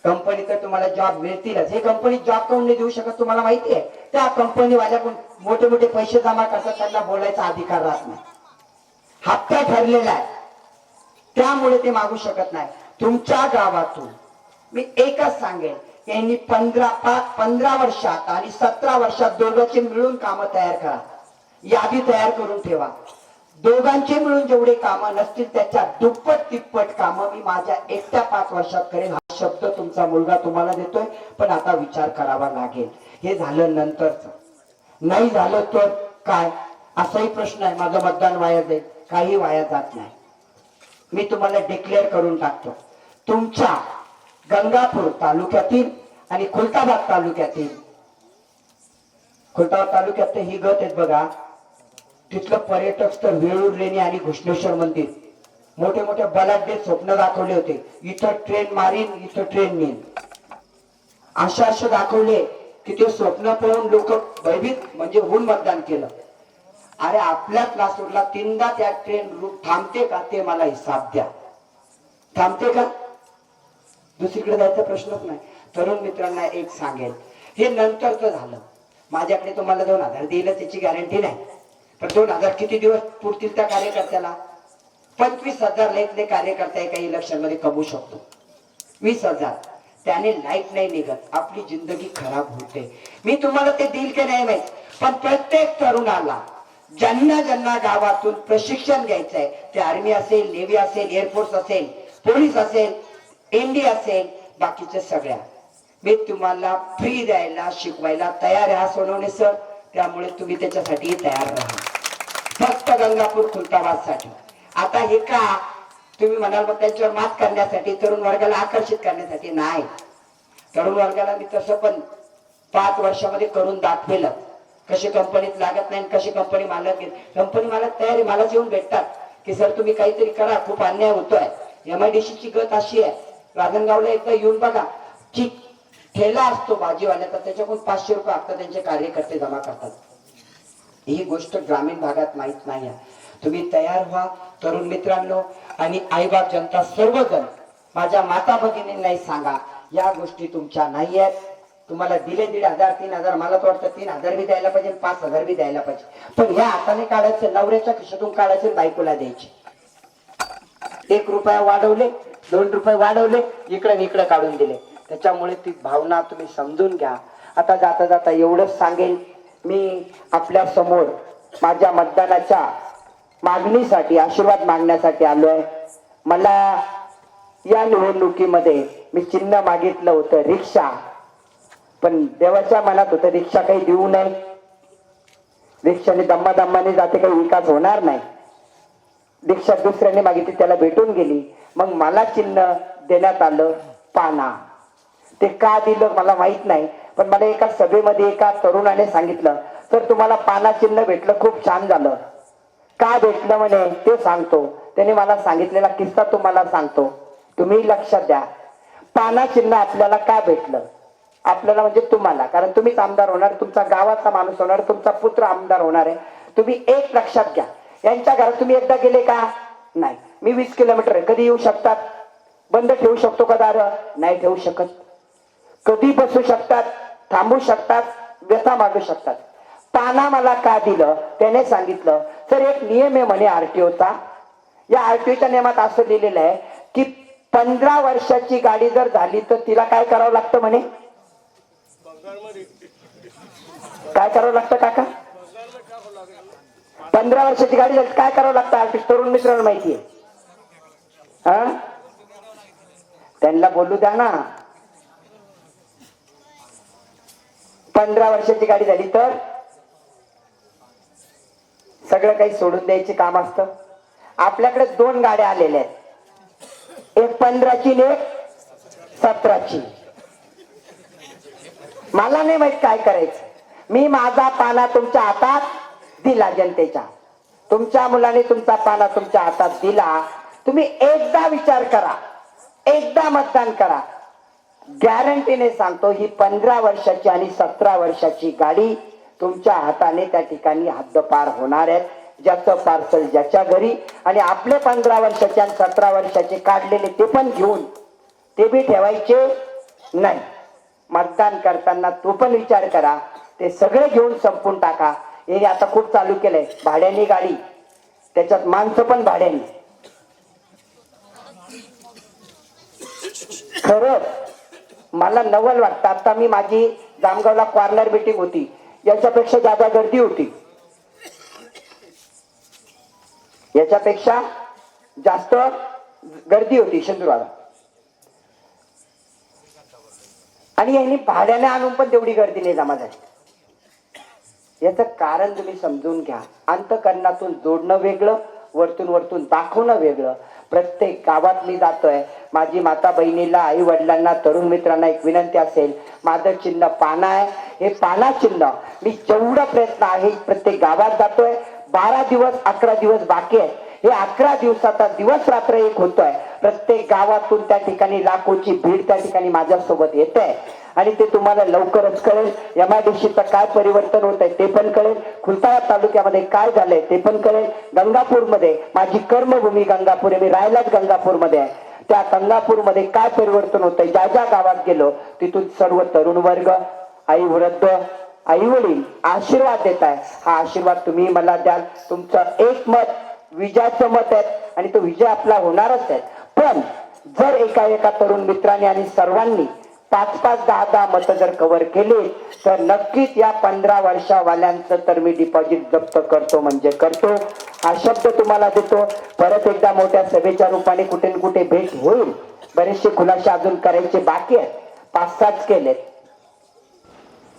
कंपनी तर तुम्हाला जॉब मिळतीलच. हे कंपनी जॉब काऊन नाही देऊ शकत तुम्हाला माहिती आहे? त्या कंपनी वाल्याकडून मोठे मोठे पैसे जमा करतात, त्यांना बोलायचा अधिकार राहत नाही. हप्ता ठरलेला आहे, त्यामुळे ते मागू शकत नाही. तुमच्या गावातून मी एकच सांगेन, यांनी 15 वर्षात आणि 17 वर्षात दोघांचे मिळून कामं तयार करा, यादी तयार करून ठेवा. दोघांचे मिळून जेवढे कामं नसतील त्याच्या दुप्पट तिप्पट कामं मी माझ्या एकट्या 5 वर्षात करेन. हा शब्द तुमचा मुलगा तुम्हाला देतोय, पण आता विचार करावा लागेल. हे झालं नंतरच, नाही झालं तर काय, असाही प्रश्न आहे. माझं मतदान वाया जाईल, काही वाया जात नाही. मी तुम्हाला डिक्लेअर करून टाकतो, तुमच्या गंगापूर तालुक्यातील आणि खुलताबाद तालुक्यातील, खुलताबाद त्यात ही गत आहेत बघा, तिथलं पर्यटक स्थळ वेळूर लेणी आणि घुष्णेश्वर मंदिर, मोठे मोठे बलाढ्य स्वप्न दाखवले होते, इथं ट्रेन मारीन, इथं ट्रेन नेईन. आशा दाखवले की ते स्वप्न पाहून लोक भयभीत म्हणजे होऊन मतदान केलं. अरे आपल्याच लासूरला 3दा त्या ट्रेन रूट थांबते का ते मला हिसाब द्या. थांबते का? दुसरीकडे जायचा प्रश्नच नाही. तरुण मित्रांना एक सांगेल, हे नंतरच झालं. माझ्याकडे तुम्हाला 2000 दिलं त्याची गॅरंटी नाही, पण 2000 किती दिवस पुरतील त्या कार्यकर्त्याला? 25,000 लेतले कार्यकर्ते एका इलेक्शन मध्ये कमवू शकतो. 20,000 त्याने लाईट नाही निघत, आपली जिंदगी खराब होते. मी तुम्हाला ते देईल की नाही माहित, पण प्रत्येक तरुणाला ज्यांना ज्यांना गावातून प्रशिक्षण घ्यायचंय, ते आर्मी असेल, नेव्ही असेल, एअरफोर्स असेल, पोलीस असेल, एनडी असेल, बाकीच्या सगळ्या मी तुम्हाला फ्री द्यायला शिकवायला तयार आहे सोनवणे सर. त्यामुळे तुम्ही त्याच्यासाठी तयार राहा. फक्त गंगापूर खुलताबाद साठी. आता हे का तुम्ही म्हणाल मग त्यांच्यावर मात करण्यासाठी, तरुण वर्गाला आकर्षित करण्यासाठी नाही. तरुण वर्गाला मी तसं पण 5 वर्षामध्ये करून दाखवेल कशी कंपनीत लागत नाही, कशी कंपनी मालक घेत. कंपनी मालक तयारी मला येऊन भेटतात की सर तुम्ही काहीतरी करा, खूप अन्याय होतोय. MIDC ची गत अशी आहे, राजनगावला एकदा येऊन बघा, की ठेला असतो भाजीवाल्याचा, त्याच्याकडून 500 रुपये हप्ता त्यांचे कार्यकर्ते जमा करतात. ही गोष्ट ग्रामीण भागात माहित नाही. तुम्ही तयार व्हा तरुण मित्रांनो. आणि आईबाप जनता सर्वजण माझ्या माता भगिनींनाही सांगा, या गोष्टी तुमच्या नाही आहेत. तुम्हाला दिले 1,500 3,000, मला तर वाटतं 3,000 बी द्यायला पाहिजे, 5,000 बी द्यायला पाहिजे. पण ह्या हाताने काढायचं, नवऱ्याच्या खिशातून काढायचे, बायकोला द्यायचे. 1 रुपया वाढवले, 2 रुपये वाढवले, इकडे इकडे काढून दिले. त्याच्यामुळे ती भावना तुम्ही समजून घ्या. आता जाता जाता एवढंच सांगेन, मी आपल्या समोर माझ्या मतदानाच्या मागणीसाठी, आशीर्वाद मागण्यासाठी आलोय. मला या निवडणुकीमध्ये मी चिन्ह मागितलं होतं रिक्षा, पण देवाच्या मनात होतं रिक्षा काही देऊ नये. रिक्षाने दम्मादम्माने जाते, काही विकास होणार नाही. रिक्षा दुसऱ्याने मागितली, त्याला भेटून गेली. मग मला चिन्ह देण्यात आलं पाना. ते का दिलं मला माहित नाही, पण मला एका सभेमध्ये एका तरुणाने सांगितलं, तर तुम्हाला पाना चिन्ह भेटलं, खूप छान झालं. का भेटलं म्हणे ते सांगतो. त्याने मला सांगितलेला किस्सा तुम्हाला सांगतो, तुम्ही लक्षात द्या. पाना चिन्ह आपल्याला का भेटलं? आपल्याला म्हणजे तुम्हाला, कारण तुम्हीच आमदार होणार, तुमचा गावाचा माणूस होणार, तुमचा पुत्र आमदार होणार आहे. तुम्ही एक लक्षात घ्या, यांच्या घरात तुम्ही एकदा गेले का? नाही. मी 20 किलोमीटर आहे, कधी येऊ शकतात? बंद ठेवू शकतो का दार? नाही ठेवू शकत. कधी बसू शकतात, थांबू शकतात, व्यथा मागू शकतात. पाना मला का दिलं? त्याने सांगितलं, सर एक नियम आहे म्हणे RTOचा. या RTOच्या नियमात असं लिहिलेलं आहे की 15 वर्षाची गाडी जर झाली तर तिला काय करावं लागतं म्हणे? काय करावं लागतं काका? 15 वर्षाची गाडी झाली काय करावं लागतं? RTO तरुण मित्रांना माहिती आहे. त्यांना बोलू द्या ना. 15 वर्षाची गाडी झाली तर सगळं काही सोडून द्यायचे काम असतं. आपल्याकडे 2 गाड्या आलेल्या आहेत, एक 15ची आणि एक 17ची. मला नाही माहित काय करायचं. मी माझा पाना तुमच्या हातात दिला, जनतेच्या. तुमच्या मुलाने तुमचा पाना तुमच्या हातात दिला. तुम्ही एकदा विचार करा, एकदा मतदान करा. गॅरंटीने सांगतो, ही 15 वर्षाची आणि 17 वर्षाची गाडी तुमच्या हाताने त्या ठिकाणी हद्दपार होणार आहेत. ज्याचं पार्सल ज्याच्या घरी, आणि आपले 15 वर्षाचे आणि 17 वर्षाचे काढलेले ते पण घेऊन ते बी ठेवायचे नाही. मतदान करताना तो पण विचार करा, ते सगळे घेऊन संपून टाका. हे आता खूप चालू केलंय, भाड्याने गाडी, त्याच्यात माणसं पण भाड्याने. खरं मला नवल वाटतं. आता मी माझी जामगावला कॉर्नर मीटिंग होती, याच्यापेक्षा जादा गर्दी होती, याच्यापेक्षा जास्त गर्दी होती शिंदूरला. आणि यांनी भाड्याने आणून पण तेवढी गर्दी नाही जमा झाली. याचं कारण तुम्ही समजून घ्या. अंतकरणातून जोडणं वेगळं, वरतून वरतून दाखवणं वेगळं. प्रत्येक गावात मी जातोय, माझी माता बहिणीला, आई वडिलांना, तरुण मित्रांना एक विनंती असेल, माझं चिन्ह पाना आहे. हे पाना चिन्ह मी जेवढा प्रयत्न आहे प्रत्येक गावात जातोय. 12 दिवस 11 दिवस बाकी आहे. हे 11 दिवसाचा दिवस रात्र एक होतोय. प्रत्येक गावातून त्या ठिकाणी लाखोची भीड त्या ठिकाणी माझ्यासोबत येते. आणि ते तुम्हाला लवकरच कळेल. MIDCचं काय परिवर्तन होत आहे ते पण कळेल. खुलताबाद तालुक्यामध्ये काय झालंय ते पण कळेल. गंगापूरमध्ये माझी कर्मभूमी गंगापूर आहे, मी राहायलाच गंगापूरमध्ये आहे. त्या गंगापूरमध्ये काय परिवर्तन होतंय, ज्या ज्या गावात गेलो तिथून सर्व तरुण वर्ग, आई वृद्ध, आई वडील आशीर्वाद देत आहे. हा आशीर्वाद तुम्ही मला द्याल. तुमचं एक मत विजयाचं मत आहे आणि तो विजय आपला होणारच आहे. पण जर एका तरुण मित्रांनी आणि सर्वांनी 5-5, 10-10 मतं जर कव्हर केली तर नक्कीच या 15 वर्षावाल्यांचं तर मी डिपॉझिट जप्त करतो म्हणजे करतो. हा शब्द तुम्हाला देतो. परत एकदा मोठ्या सभेच्या रूपाने कुठे न कुठे भेट होईल. बरेचसे खुलासे अजून करायचे बाकी आहेत. 5-6 केलेत.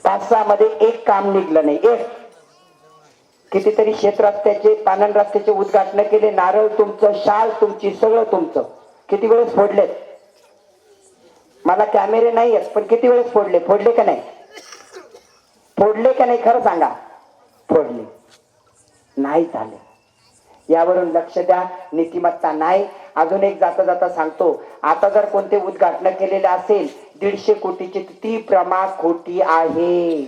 5-6 मध्ये एक काम निघलं नाही. एक कितीतरी शेत रस्त्याचे, पानन रस्त्याचे उद्घाटन केले. नारळ तुमचं, शाल तुमची, सगळं तुमचं. किती वेळेस फोडलेत? मला कॅमेरे नाही आहेत पण किती वेळेस फोडले? फोडले का नाही? फोडले का नाही खरं सांगा? फोडले नाही झाले. यावरून लक्ष द्या. नीतिमत्ता नाही. अजून एक जाता जाता सांगतो, आता जर कोणते उद्घाटन केलेले असेल 150 कोटीची, ती प्रमा खोटी आहे.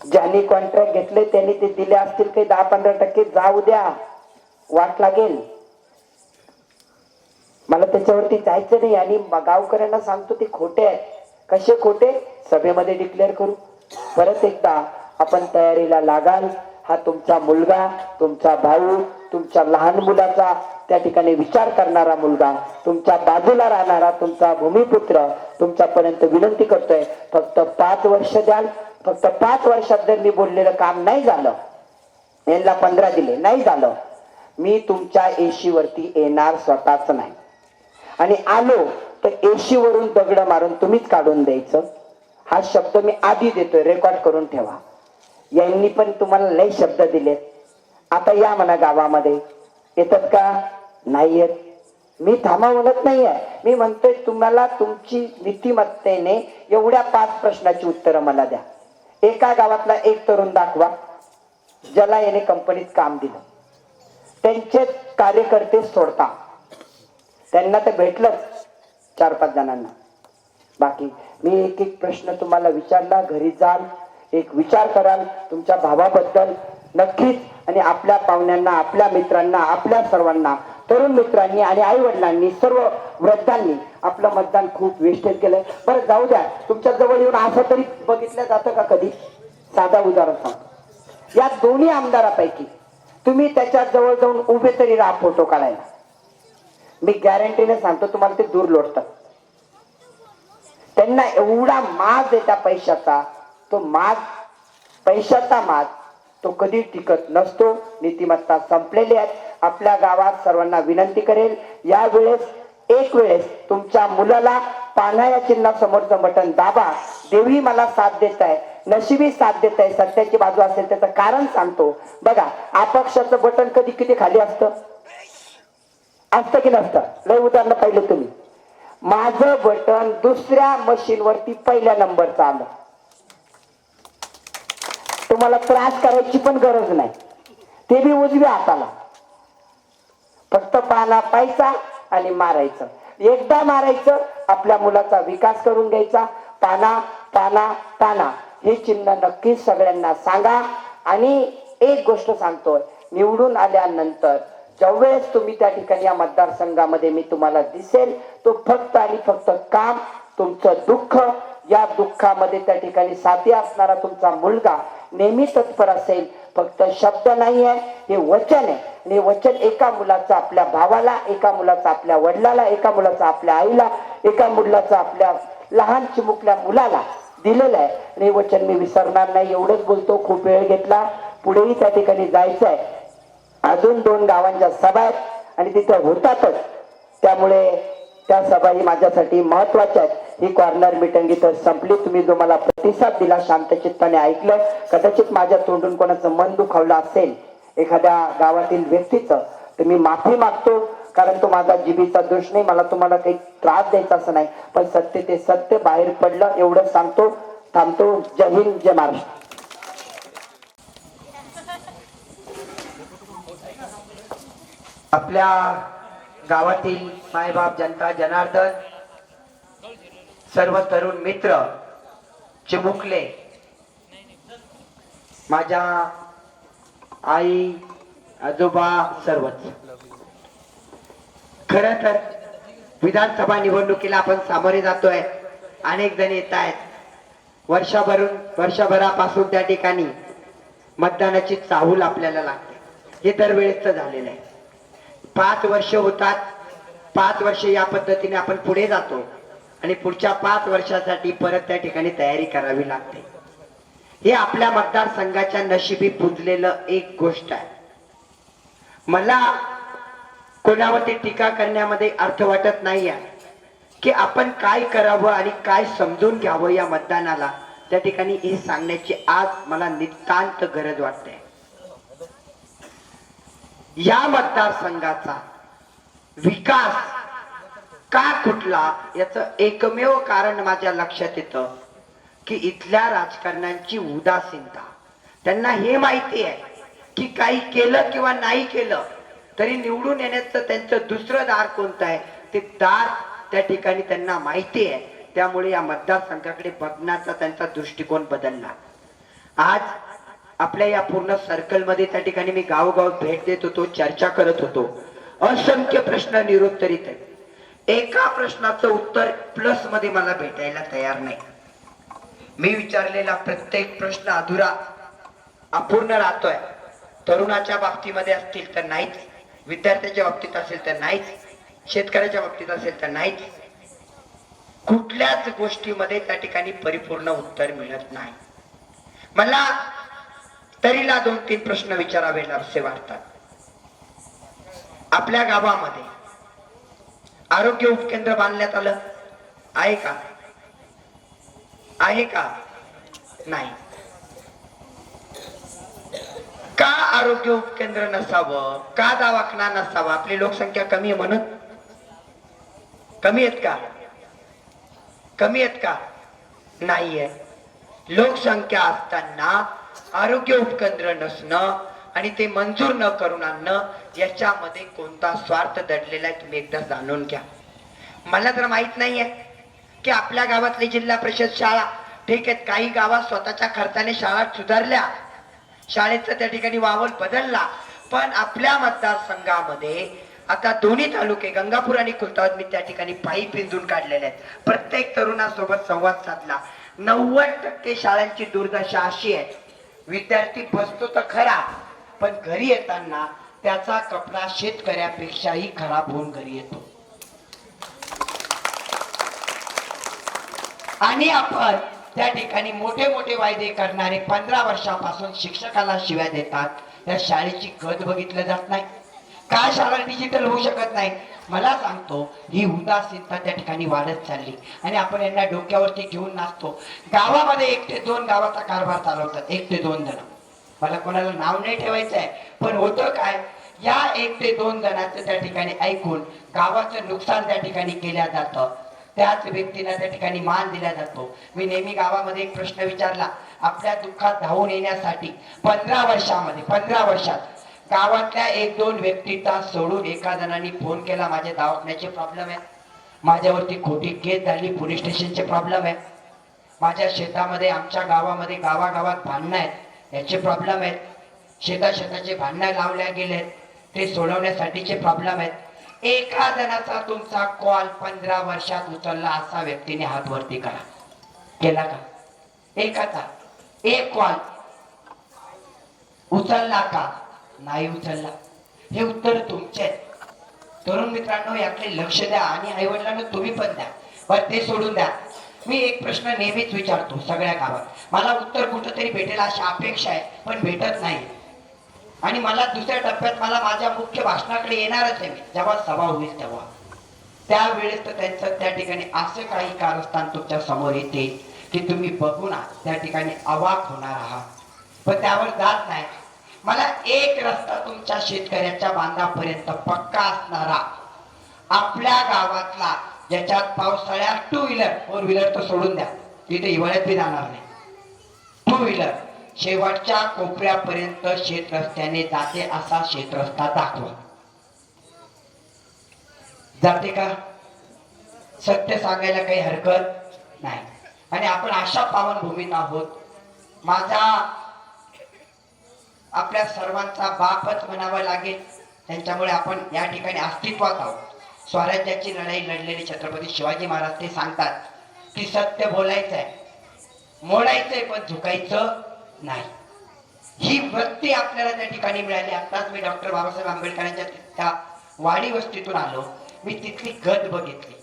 ज्यांनी कॉन्ट्रॅक्ट घेतले त्यांनी ते दिले असतील काही 10-15% जाऊ द्या, वाट लागेल. मला त्याच्यावरती जायचं नाही. आणि गावकऱ्यांना सांगतो ते खोटे आहेत. कसे खोटे? सभेमध्ये डिक्लेअर करू. परत एकदा आपण तयारीला लागाल. हा तुमचा मुलगा, तुमचा भाऊ, तुमच्या लहान मुलाचा त्या ठिकाणी विचार करणारा मुलगा, तुमच्या बाजूला राहणारा तुमचा भूमिपुत्र तुमच्यापर्यंत विनंती करतोय, फक्त 5 वर्ष द्याल. फक्त 5 वर्षात जर मी बोललेलं काम नाही झालं, यांना 15 दिले, नाही झालं, मी तुमच्या एशी वरती येणार स्वतःच नाही. आणि आलो तर एशी वरून दगड मारून तुम्हीच काढून द्यायचं. हा शब्द मी आधी देतोय, रेकॉर्ड करून ठेवा. यांनी पण तुम्हाला लय शब्द दिलेत. आता या म्हणा गावामध्ये, येतात का? नाही येत. मी थांबा म्हणत नाहीये. मी म्हणतोय तुम्हाला तुमची नीतिमत्तेने एवढ्या 5 प्रश्नाची उत्तरं मला द्या. एका गावातला एक तरुण दाखवा ज्याला याने कंपनीत काम दिलं. त्यांचे कार्यकर्ते सोडता, त्यांना तर भेटलंच 4-5 जणांना. बाकी मी एक एक प्रश्न तुम्हाला विचारला. घरी जाल, एक विचार कराल तुमच्या भावाबद्दल नक्कीच. आणि आपल्या पाहुण्यांना, आपल्या मित्रांना, आपल्या सर्वांना, तरुण मित्रांनी आणि आई वडिलांनी, सर्व वृद्धांनी आपलं मतदान खूप वेस्टेज केलंय. बरं जाऊ द्या, तुमच्या जवळ येऊन असं तरी बघितलं जातं का कधी? साधा उदाहरण सांगतो. या दोन्ही आमदारापैकी तुम्ही त्याच्या जवळ जाऊन उभे तरी राहा फोटो काढायला. मी गॅरंटीने सांगतो तुम्हाला ते दूर लोटतात. त्यांना एवढा माज आहे त्या पैशाचा. तो माज, पैशाचा माज, तो कधी टिकत नसतो. नीतिमत्ता संपलेली आहे. आपल्या गावात सर्वांना विनंती करेल, यावेळेस एक वेळेस तुमच्या मुलाला पान्हा चिन्हा समोरचं बटन दाबा. देवी मला साथ देत आहे, नशिबी साथ देत आहे, सत्याची बाजू असेल त्याचं कारण सांगतो. बघा, अपक्षाचं बटन कधी किती खाली असतं की नसतं? लय उदाहरण पाहिलं तुम्ही. माझं बटन दुसऱ्या मशीन वरती पहिल्या नंबरचं आलं. तुम्हाला त्रास करायची पण गरज नाही, ते बी उजव्या हाताला. फक्त पाना पाहायचा आणि मारायचं. एकदा मारायचं, आपल्या मुलाचा विकास करून घ्यायचा. पाना पाना पाना हे चिन्ह नक्कीच सगळ्यांना सांगा. आणि एक गोष्ट सांगतोय, निवडून आल्यानंतर ज्यावेळेस तुम्ही त्या ठिकाणी या मतदारसंघामध्ये मी तुम्हाला दिसेल, तो फक्त आणि फक्त काम, तुमचं दुःख, या दुःखामध्ये त्या ठिकाणी साथी असणारा तुमचा मुलगा नेहमी तत्पर असेल. फक्त शब्द नाही आहे, हे वचन आहे. आणि हे वचन एका मुलाचं आपल्या भावाला, एका मुलाचं आपल्या वडिलाला, एका मुलाचं आपल्या आईला, एका मुलाचं आपल्या लहान चिमुकल्या मुलाला दिलेलं आहे. आणि हे वचन मी विसरणार नाही. एवढंच बोलतो, खूप वेळ घेतला. पुढेही त्या ठिकाणी जायचं आहे. अजून 2 गावांच्या सभा आहेत आणि तिथे होतातच. त्यामुळे त्या सभाही माझ्यासाठी महत्वाच्या आहेत. ही कॉर्नर मीटिंग इथं संपली. तुम्ही जो मला प्रतिसाद दिला, शांत चित्ताने ऐकलं. कदाचित माझ्या तोंडून कोणाचं मन दुखावलं असेल एखाद्या गावातील व्यक्तीचं, तर मी माफी मागतो. कारण तो माझा जिभेचा दोष नाही, मला तुम्हाला काही त्रास द्यायचा असं नाही. पण सत्य ते सत्य बाहेर पडलं, एवढं सांगतो. थांबतो. जय हिंद, जय महाराष्ट्र. आपल्या गावातील मायबाप जनता जनार्दन सर्व तरुण मित्र, चिमुकले, माझ्या आई आजोबा सर्वच. खर तर विधानसभा निवडणुकीला आपण सामोरे जातोय. अनेक जण येत आहेत. वर्षभरापासून त्या ठिकाणी मतदानाची चाहूल आपल्याला लागते. हे दरवेळेच झालेलं आहे. 5 वर्ष होतात. 5 वर्ष या पद्धतीने आपण पुढे जातो आणि पुढच्या 5 वर्षासाठी परत त्या ठिकाणी तयारी करावी लागते. हे आपल्या मतदारसंघाच्या नशिबी पुजलेलं एक गोष्ट आहे. मला कोणावरती टीका करण्यामध्ये अर्थ वाटत नाही आहे की आपण काय करावं आणि काय समजून घ्यावं या मतदानाला. त्या ठिकाणी हे सांगण्याची आज मला नितांत गरज वाटते. या मतदारसंघाचा विकास का कुठला याचं एकमेव कारण माझ्या लक्षात येतं की इथल्या राजकारण्यांची उदासीनता. त्यांना हे माहिती आहे की काही केलं किंवा नाही केलं तरी निवडून येण्याचं त्यांचं दुसरं दार कोणतं आहे ते दार त्या ठिकाणी त्यांना माहिती आहे. त्यामुळे या मतदारसंघाकडे बघण्याचा त्यांचा दृष्टिकोन बदलला. आज आपल्या या पूर्ण सर्कल मध्ये त्या ठिकाणी मी गावोगाव भेट देत होतो, चर्चा करत होतो. असंख्य प्रश्न निरुत्तरित आहेत. एका प्रश्नाचं उत्तर प्लस मध्ये मला भेटायला तयार नाही. मी विचारलेला प्रत्येक प्रश्न अधुरा अपूर्ण राहतोय. तरुणाच्या बाबतीमध्ये असतील तर नाहीच, विद्यार्थ्याच्या बाबतीत असेल तर नाहीच, शेतकऱ्याच्या बाबतीत असेल तर नाहीच. कुठल्याच गोष्टीमध्ये त्या ठिकाणी परिपूर्ण उत्तर मिळत नाही. मला तरीला 2-3 प्रश्न विचारावे असे वाटतात. आपल्या गावामध्ये आरोग्य उपकेंद्र बांधण्यात आलं आहे का? आहे का? नाही. का आरोग्य उपकेंद्र नसावं? का दवाखाना नसावा? आपली लोकसंख्या कमी आहे म्हणून? कमी आहेत का? कमी आहेत का? नाहीये. लोकसंख्या असताना आरोग्य उपकेंद्र नसणं आणि ते मंजूर न करून आणणं याच्यामध्ये कोणता स्वार्थ दडलेला आहे तुम्ही एकदा जाणून घ्या. मला तर माहित नाहीये की आपल्या गावातली जिल्हा परिषद शाळा ठीक आहेत, काही गावात स्वतःच्या खर्चाने शाळा सुधारल्या, शाळेचा त्या ठिकाणी वावर बदलला, पण आपल्या मतदारसंघामध्ये आता दोन्ही तालुके गंगापूर आणि खुलताबाद मी त्या ठिकाणी पायी पिंजून काढलेले आहेत. प्रत्येक तरुणासोबत संवाद साधला. 90% शाळांची दुर्दशा अशी आहे, विद्यार्थी बसतो तर खरा पण घरी येताना त्याचा कपडा शेतकऱ्यापेक्षाही खराब होऊन घरी येतो. आणि आपण त्या ठिकाणी मोठे मोठे वायदे करणारे 15 वर्षापासून शिक्षकाला शिव्या देतात. त्या शाळेची गत बघितलं जात नाही. का शाळा डिजिटल होऊ शकत नाही? मला सांगतो, ही उदासीनता त्या ठिकाणी वाढत चालली आणि आपण यांना डोक्यावरती घेऊन नाचतो. गावामध्ये 1 ते 2 गावाचा कारभार चालवतात, 1 ते 2 जण. मला कोणाला नाव नाही ठेवायचं आहे, पण होतं काय, या 1 ते 2 जणांचं त्या ठिकाणी ऐकून गावाचं नुकसान त्या ठिकाणी केल्या जातं. त्याच व्यक्तीला त्या ठिकाणी मान दिला जातो. मी नेहमी गावामध्ये एक प्रश्न विचारला, आपल्या दुःखात धावून येण्यासाठी 15 वर्षात गावातल्या 1-2 व्यक्तीचा सोडून एका जणांनी फोन केला, माझ्या दवाखान्याचे प्रॉब्लेम आहे, माझ्यावरती खोटी केस झाली, पोलीस स्टेशनचे प्रॉब्लेम आहे, माझ्या शेतामध्ये, आमच्या गावामध्ये गावागावात भांडणं आहेत, याचे प्रॉब्लेम आहेत, शेताचे भांडणं लावल्या गेलेत, ते सोडवण्यासाठीचे प्रॉब्लेम आहेत. एका जणाचा तुमचा कॉल 15 वर्षात उचलला असा व्यक्तीने हात वरती करा. केला का? एकाचा एक कॉल उचलला का? नाही उचलला. हे उत्तर तुमचे. तरुण मित्रांनो, याकडे लक्ष द्या आणि आई वडिलांना तुम्ही पण द्या. बरं, ते सोडून द्या. मी एक प्रश्न नेहमीच विचारतो सगळ्या गावात, मला उत्तर कुठंतरी भेटेल अशी अपेक्षा आहे, पण भेटत नाही. आणि मला दुसऱ्या टप्प्यात मला माझ्या मुख्य भाषणाकडे येणारच आहे. जेव्हा सभा होईल तेव्हा त्यावेळेस तर त्यांचं त्या ठिकाणी असं काही कारस्थान तुमच्या समोर येते की तुम्ही बघून त्या ठिकाणी अवाक होणार आहात. पण त्यावर जात नाही. मला एक रस्ता तुमच्या शेतकऱ्याच्या बांधापर्यंत पक्का असणारा, आपल्या गावातला, ज्याच्यात पावसाळ्यात 2 व्हीलर 4 व्हीलर तर सोडून द्या, तिथे हिवाळ्यात बी जाणार नाही, 2 व्हीलर शेवटच्या कोपऱ्यापर्यंत शेत रस्त्याने जाते असा शेत रस्ता दाखवा. जाते का? सत्य सांगायला काही हरकत नाही. आणि आपण अशा पावनभूमीत आहोत, माझा आपल्या सर्वांचा बापच म्हणावा लागेल. त्यांच्यामुळे आपण या ठिकाणी अस्तित्वात आहोत. स्वराज्याची लढाई लढलेले छत्रपती शिवाजी महाराज ते सांगतात की सत्य बोलायचंय, मोडायचंय, पण झुकायचं नाही. ही वृत्ती आपल्याला त्या ठिकाणी मिळाली. आताच मी डॉक्टर बाबासाहेब आंबेडकरांच्या त्या वाडी वस्तीतून आलो. मी तिथली गत बघितली.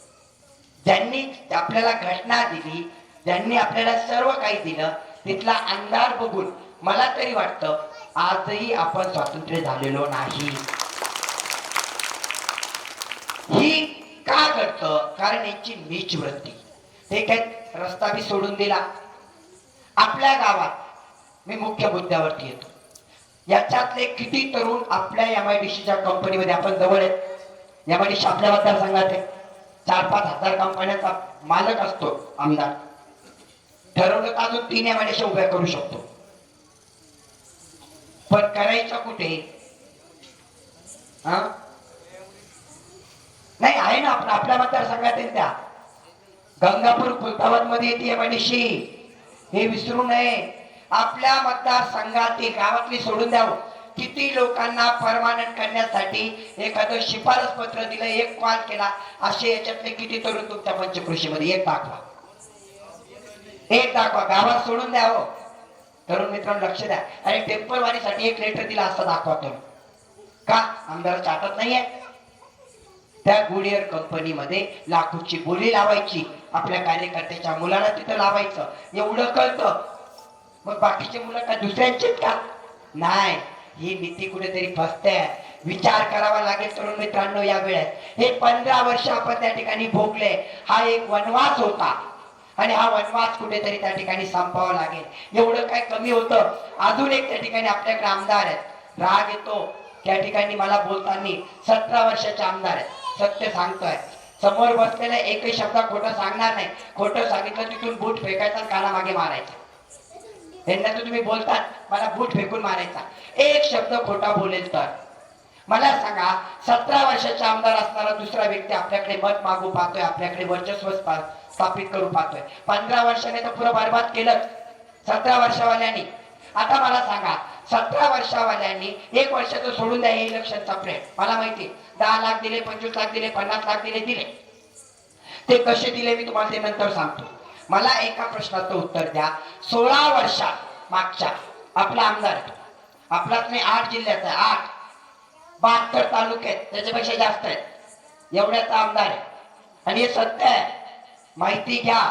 ज्यांनी आपल्याला घटना दिली, ज्यांनी आपल्याला सर्व काही दिलं, तिथला अंधार बघून मला तरी वाटतं आजही आपण स्वातंत्र्य झालेलो नाही. ही का घडतं? कारण यांची नीच वृत्ती. ते काय रस्ता बी सोडून दिला. आपल्या गावात मी मुख्य मुद्द्यावरती येतो. याच्यातले किती तरुण आपल्या MIDCच्या कंपनीमध्ये, आपण जवळ आहेत, MIDC आपल्या मतदारसंघात आहे, 4-5 हजार कंपन्यांचा मालक असतो आमदार. ठरवलं तर अजून 3 MIDC उभ्या करू शकतो. पण करायचं कुठे? हा, नाही आहे ना आपल्या मतदारसंघात आहे. त्या गंगापूर खुलताबाद मध्ये येते MIDC, हे विसरू नये. आपल्या मतदारसंघातील गावातली सोडून द्यावं. किती लोकांना परमानंट करण्यासाठी एखादं शिफारस पत्र दिलं, एक कॉल केला, असे याच्यातले किती तरुण तुमच्या पंचकृषीमध्ये? एक दाखवा, एक दाखवा. गावात सोडून द्यावं. तरुण मित्रांनो लक्ष द्या. आणि टेम्पलवारीसाठी एक लेटर दिला असं दाखवा तुम्ही. का आमदाराच्या हातात नाहीये? त्या गुडियर कंपनीमध्ये लाखोची बोली लावायची, आपल्या कार्यकर्त्याच्या मुलाला तिथं लावायचं, एवढं कळतं. मग बाकीचे मुलं काय दुसऱ्यांचेच का? नाही. ही नीती कुठेतरी फसते. विचार करावा लागेल तरुण मित्रांनो. या वेळेस हे 15 वर्ष आपण त्या ठिकाणी भोगले. हा एक वनवास होता आणि हा वनवास कुठेतरी त्या ठिकाणी संपवावा लागेल. एवढं काय कमी होतं? अजून एक त्या ठिकाणी आपल्याकडे आमदार आहेत. राग येतो त्या ठिकाणी मला बोलताना. 17 वर्षाचे आमदार आहेत. सत्य सांगतोय. समोर बसलेला एकही शब्द खोटं सांगणार नाही. खोटं सांगितलं तिथून बूट फेकायचा, कानामागे मारायचा. यांना तर तुम्ही बोलतात, मला बूट फेकून मारायचा. एक शब्द खोटा बोलेल तर मला सांगा, 17 वर्षाचा आमदार असणारा दुसरा व्यक्ती आपल्याकडे मत मागू पाहतोय, आपल्याकडे वर्चस्व स्थापित करू पाहतोय. 15 वर्षाने तर पुरं बरबाद केलं 17 वर्षावाल्यांनी. आता मला सांगा, 17 वर्षावाल्यांनी 1 वर्षाचं सोडून द्या. हे इलेक्शनचा प्रेड मला माहिती. 10 लाख दिले, 25 लाख दिले, 50 लाख दिले. ते कसे दिले मी तुम्हाला ते नंतर सांगतो. मला एका प्रश्नाचं उत्तर द्या. 16 वर्षात मागच्या आपला आमदार, आपलाच नाही 8 जिल्ह्याचा आहे, 8, 72 तालुक्यात, त्याच्यापेक्षा जास्त आहेत, एवढ्याचा आमदार आहे. आणि हे सत्य आहे, माहिती घ्या.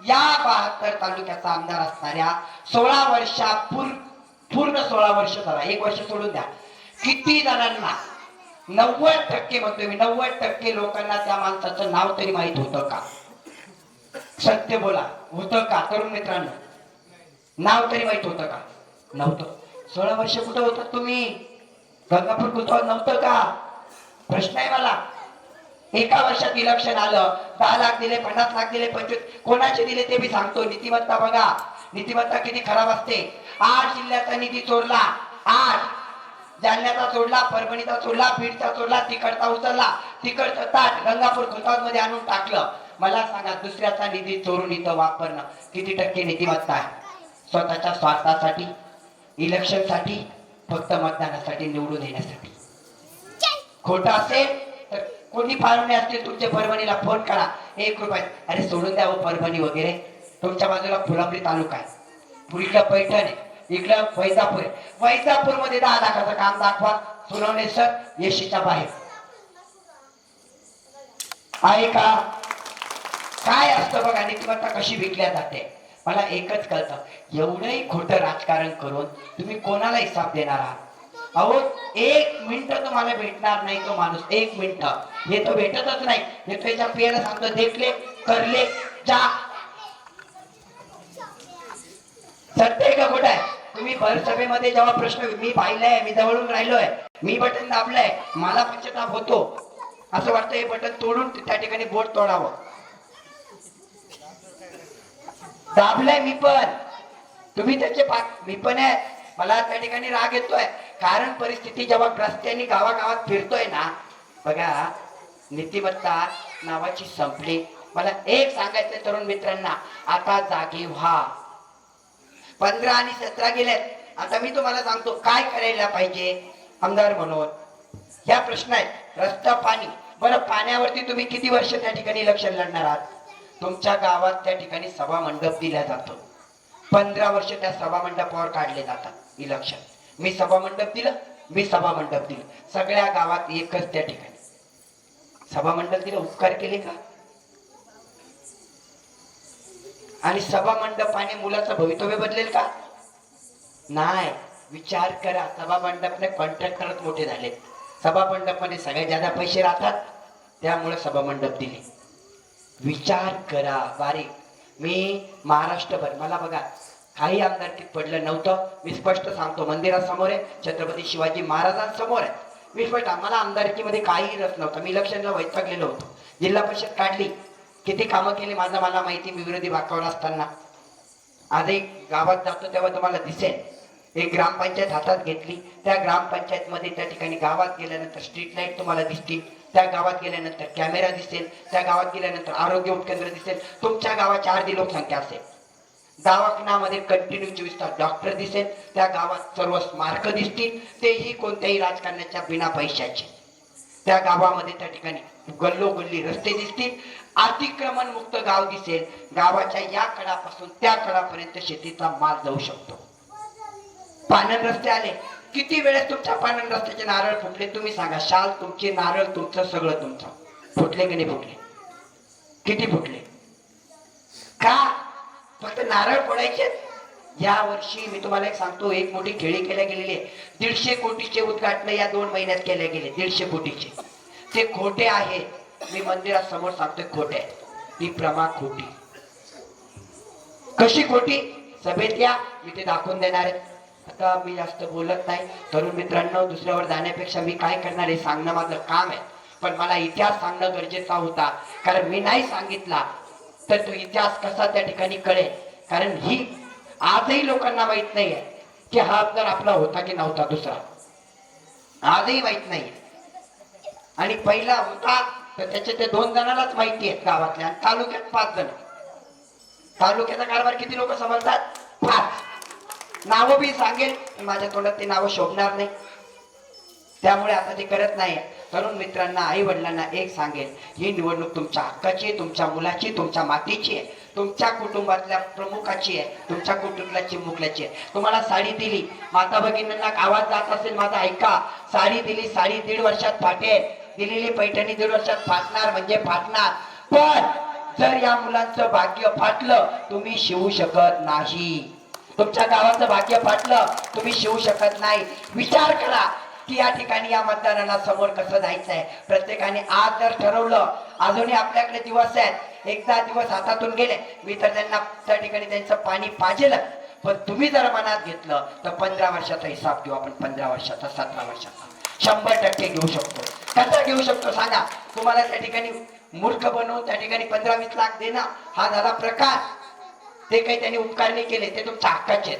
या 72 तालुक्याचा आमदार असणाऱ्या 16 वर्षा पूर्ण 16 वर्ष झाला, 1 वर्ष सोडून द्या, किती जणांना, 90% म्हणतोय मी, 90% लोकांना त्या माणसाचं नाव तरी माहित होतं का? सत्य बोला, होतं का तरुण मित्रांनो? नाव तरी माहित होतं का? नव्हतं. 16 वर्ष कुठं होतं तुम्ही? गंगापूर कुठं नव्हतं का? प्रश्न आहे मला. एका वर्षात इलेक्शन आलं, 10 लाख दिले, 50 लाख दिले, 25, कोणाचे दिले ते मी सांगतो. नीतिमत्ता बघा, नीतिमत्ता किती खराब असते. 8 जिल्ह्याचा निधी चोरला, 8, जालन्याचा सोडला, परभणीचा सोडला, बीडचा सोडला, तिकडचा उचलला, तिकडचं ताट गंगापूर खुलताबाद मध्ये आणून टाकलं. मला सांगा, दुसऱ्याचा निधी चोरून इथं वापरणं किती टक्के नीतिमत्ता आहे? स्वतःच्या स्वार्थासाठी, इलेक्शन साठी, फक्त मतदानासाठी, निवडून येण्यासाठी. खोटं असेल तर कोणी पाहुणे असतील तुमच्या परभणीला फोन करा, 1 रुपया. अरे सोडून द्या परभणी वगैरे. तुमच्या बाजूला फुलंब्री तालुका आहे, पुरीला पैठण आहे, इकडं वैजापूर आहे. वैजापूर मध्ये 10 लाखाचं काम दाखवा. सुनावणे सर येशीच्या बाहेर आहे का? काय असतं बघा, नीतिमत्ता कशी विकल्या जाते. मला एकच कळतं, एवढंही खोटं राजकारण करून तुम्ही कोणाला हिसाब देणार आहात? अहो 1 मिनिट तुम्हाला भेटणार नाही तो माणूस. 1 मिनिट हे तो भेटतच नाही. हे त्याच्या पियाला सांगतो, देखले करले जा. सत्य का खोटं आहे? तुम्ही भरसभेमध्ये जेव्हा प्रश्न मी पाहिलाय, मी जवळून राहिलोय, मी बटन दाबलंय, मला पश्चाताप होतो. असं वाटतं हे बटन तोडून त्या ठिकाणी बोट तोडावं. दाबलंय मी पण, तुम्ही त्याचे मी पण आहे. मला त्या ठिकाणी राग येतोय, कारण परिस्थिती जेव्हा रस्त्याने गावागावात फिरतोय ना, बघा नीतिमत्ता नावाची संपली. मला एक सांगायचं तरुण मित्रांना, आता जागी व्हा. 15 आणि 17 गेलेत. आता मी तुम्हाला सांगतो काय करायला पाहिजे आमदार म्हणून. ह्या प्रश्न आहेत. रस्ता, पाणी. बरं, पाण्यावरती तुम्ही किती वर्ष त्या ठिकाणी इलेक्शन लढणार आहात? तुमच्या गावात त्या ठिकाणी सभा मंडप दिला जातो. 15 वर्ष त्या सभा मंडपावर काढले जातात इलेक्शन. मी सभा मंडप दिलं, मी सभा मंडप दिलं. सगळ्या गावात एकच त्या ठिकाणी सभा मंडप दिलं. उपकार केले का? आणि सभा मंडपाने मुलाचं भवितव्य बदलेल का? नाही. विचार करा. सभा मंडपने कॉन्ट्रॅक्टरच मोठे झाले. सभा मंडपमध्ये सगळ्यात ज्यादा पैसे राहतात, त्यामुळे सभा मंडप दिले. विचार करा बारीक. मी महाराष्ट्रभर, मला बघा काही आमदारकीत पडलं नव्हतं. मी स्पष्ट सांगतो, मंदिरासमोर आहे, छत्रपती शिवाजी महाराजांसमोर आहे. मी स्पष्ट, आम्हाला आमदारकीमध्ये काही रस नव्हता. मी इलेक्शनला वैतागलेलो होतो. जिल्हा परिषद काढली, किती कामं केली माझं मला माहिती. मी विरोधी बाकावर असताना आजही गावात जातो तेव्हा तुम्हाला दिसेल. एक ग्रामपंचायत हातात घेतली, त्या ग्रामपंचायत मध्ये त्या ठिकाणी गावात गेल्यानंतर स्ट्रीट लाईट तुम्हाला दिसतील, त्या गावात गेल्यानंतर कॅमेरा दिसेल, त्या गावात गेल्यानंतर आरोग्य उपकेंद्र दिसेल. तुमच्या गावाची अर्धी लोकसंख्या असेल. दवाखान्यामध्ये कंटिन्यू 24 तास डॉक्टर दिसेल, त्या गावात सर्व स्मारक दिसतील, तेही कोणत्याही राजकारणाच्या बिना पैशाचे. त्या गावामध्ये त्या ठिकाणी गल्लोगल्ली रस्ते दिसतील, अतिक्रमण मुक्त गाव दिसेल. गावाच्या या कडापासून त्या कडापर्यंत शेतीचा माल जाऊ शकतो. पाणन रस्ते आले. किती वेळेस तुमच्या पाणन रस्त्याचे नारळ फुटले तुम्ही सांगा. शाल तुमचे, नारळ तुमचं, सगळं तुमचं. फुटले की नाही फुटले? किती फुटले? का फक्त नारळ फोडायचे? या वर्षी मी तुम्हाला एक सांगतो, एक मोठी खेळी केल्या गेलेली आहे. 150 कोटीचे उद्घाटन या 2 महिन्यात केले गेले. 150 कोटीचे. ते खोटे आहे. मी मंदिरासमोर सांगतोय खोटे आहे. ती प्रमा खोटी. कशी खोटी? सभेत या, मी ते दाखवून देणार आहे. आता मी जास्त बोलत नाही. तरुण मित्रांनो, दुसऱ्यावर जाण्यापेक्षा मी काय करणार हे सांगणं माझं काम आहे. पण मला इतिहास सांगणं गरजेचा होता, कारण मी नाही सांगितला तर तो इतिहास कसा त्या ठिकाणी कळेल. कारण ही आजही लोकांना माहित नाहीये की हा आमदार आपला होता की नव्हता. दुसरा आजही माहित नाही. आणि पहिला होता तर त्याचे ते 2 जणांनाच माहिती आहेत गावातल्या, आणि तालुक्यात 5 जण. तालुक्याचा कारभार किती लोक समजतात? 5. नावं बी सांगेल, माझ्या तोंडात ते नावं शोभणार नाही, त्यामुळे आता ते करत नाही. तरुण मित्रांना, आई वडिलांना एक सांगेल, ही निवडणूक तुमच्या हक्काची आहे, तुमच्या मुलाची, तुमच्या मातीची आहे, तुमच्या कुटुंबातल्या प्रमुखाची आहे, तुमच्या कुटुंबातल्या चिमुकल्याची आहे. तुम्हाला साडी दिली, माता भगिनींना आवाज जात असेल माझा ऐका. साडी दिली, साडी 1.5 वर्षात फाटेल. दिलेली पैठणी 1.5 वर्षात फाटणार म्हणजे फाटणार. पण जर या मुलांचं भाग्य फाटलं, तुम्ही शिवू शकत नाही. तुमच्या गावाचं भाग्य फाटलं, तुम्ही शिवू शकत नाही. विचार करा की या ठिकाणी या मतदाराला समोर कसं जायचंय. प्रत्येकाने आज जर ठरवलं, अजूनही आपल्याकडे दिवस आहेत. एकदा दिवस हातातून गेले, मी तर त्यांना त्या ठिकाणी त्यांचं पाणी पाजेल. पण तुम्ही जर मनात घेतलं तर 15 वर्षाचा हिसाब घेऊ आपण. 15 वर्षाचा, 17 वर्षाचा 100% घेऊ शकतो. कसा घेऊ शकतो सांगा? तुम्हाला त्या ठिकाणी मूर्ख बनवून त्या ठिकाणी 15-20 लाख देणं हा झाला प्रकार. ते काही त्यांनी उपकार नाही केले, ते तुमच्या हक्काचे.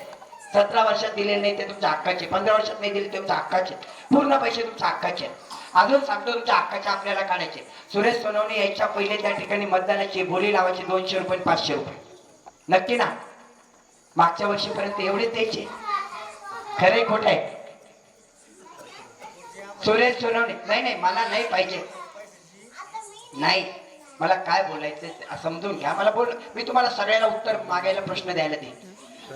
17 वर्षात दिले नाही ते तुमच्या हक्काचे, 15 वर्षात नाही दिले ते तुमच्या हक्काचे. पूर्ण पैसे तुमच्या हक्काचे. अजून सांगतो, तुमच्या हक्काचे आपल्याला काढायचे. सुरेश सोनवणे यायच्या पहिले त्या ठिकाणी मतदानाची बोली लावायची 200 रुपये, 500 रुपये. नक्की ना? मागच्या वर्षीपर्यंत एवढेच द्यायचे. खरे खोट आहे? सुरेश सोनवणे नाही, मला नाही पाहिजे. नाही, मला काय बोलायचं समजून घ्या. मला बोल, मी तुम्हाला सगळ्यांना उत्तर मागायला, प्रश्न द्यायला देईन.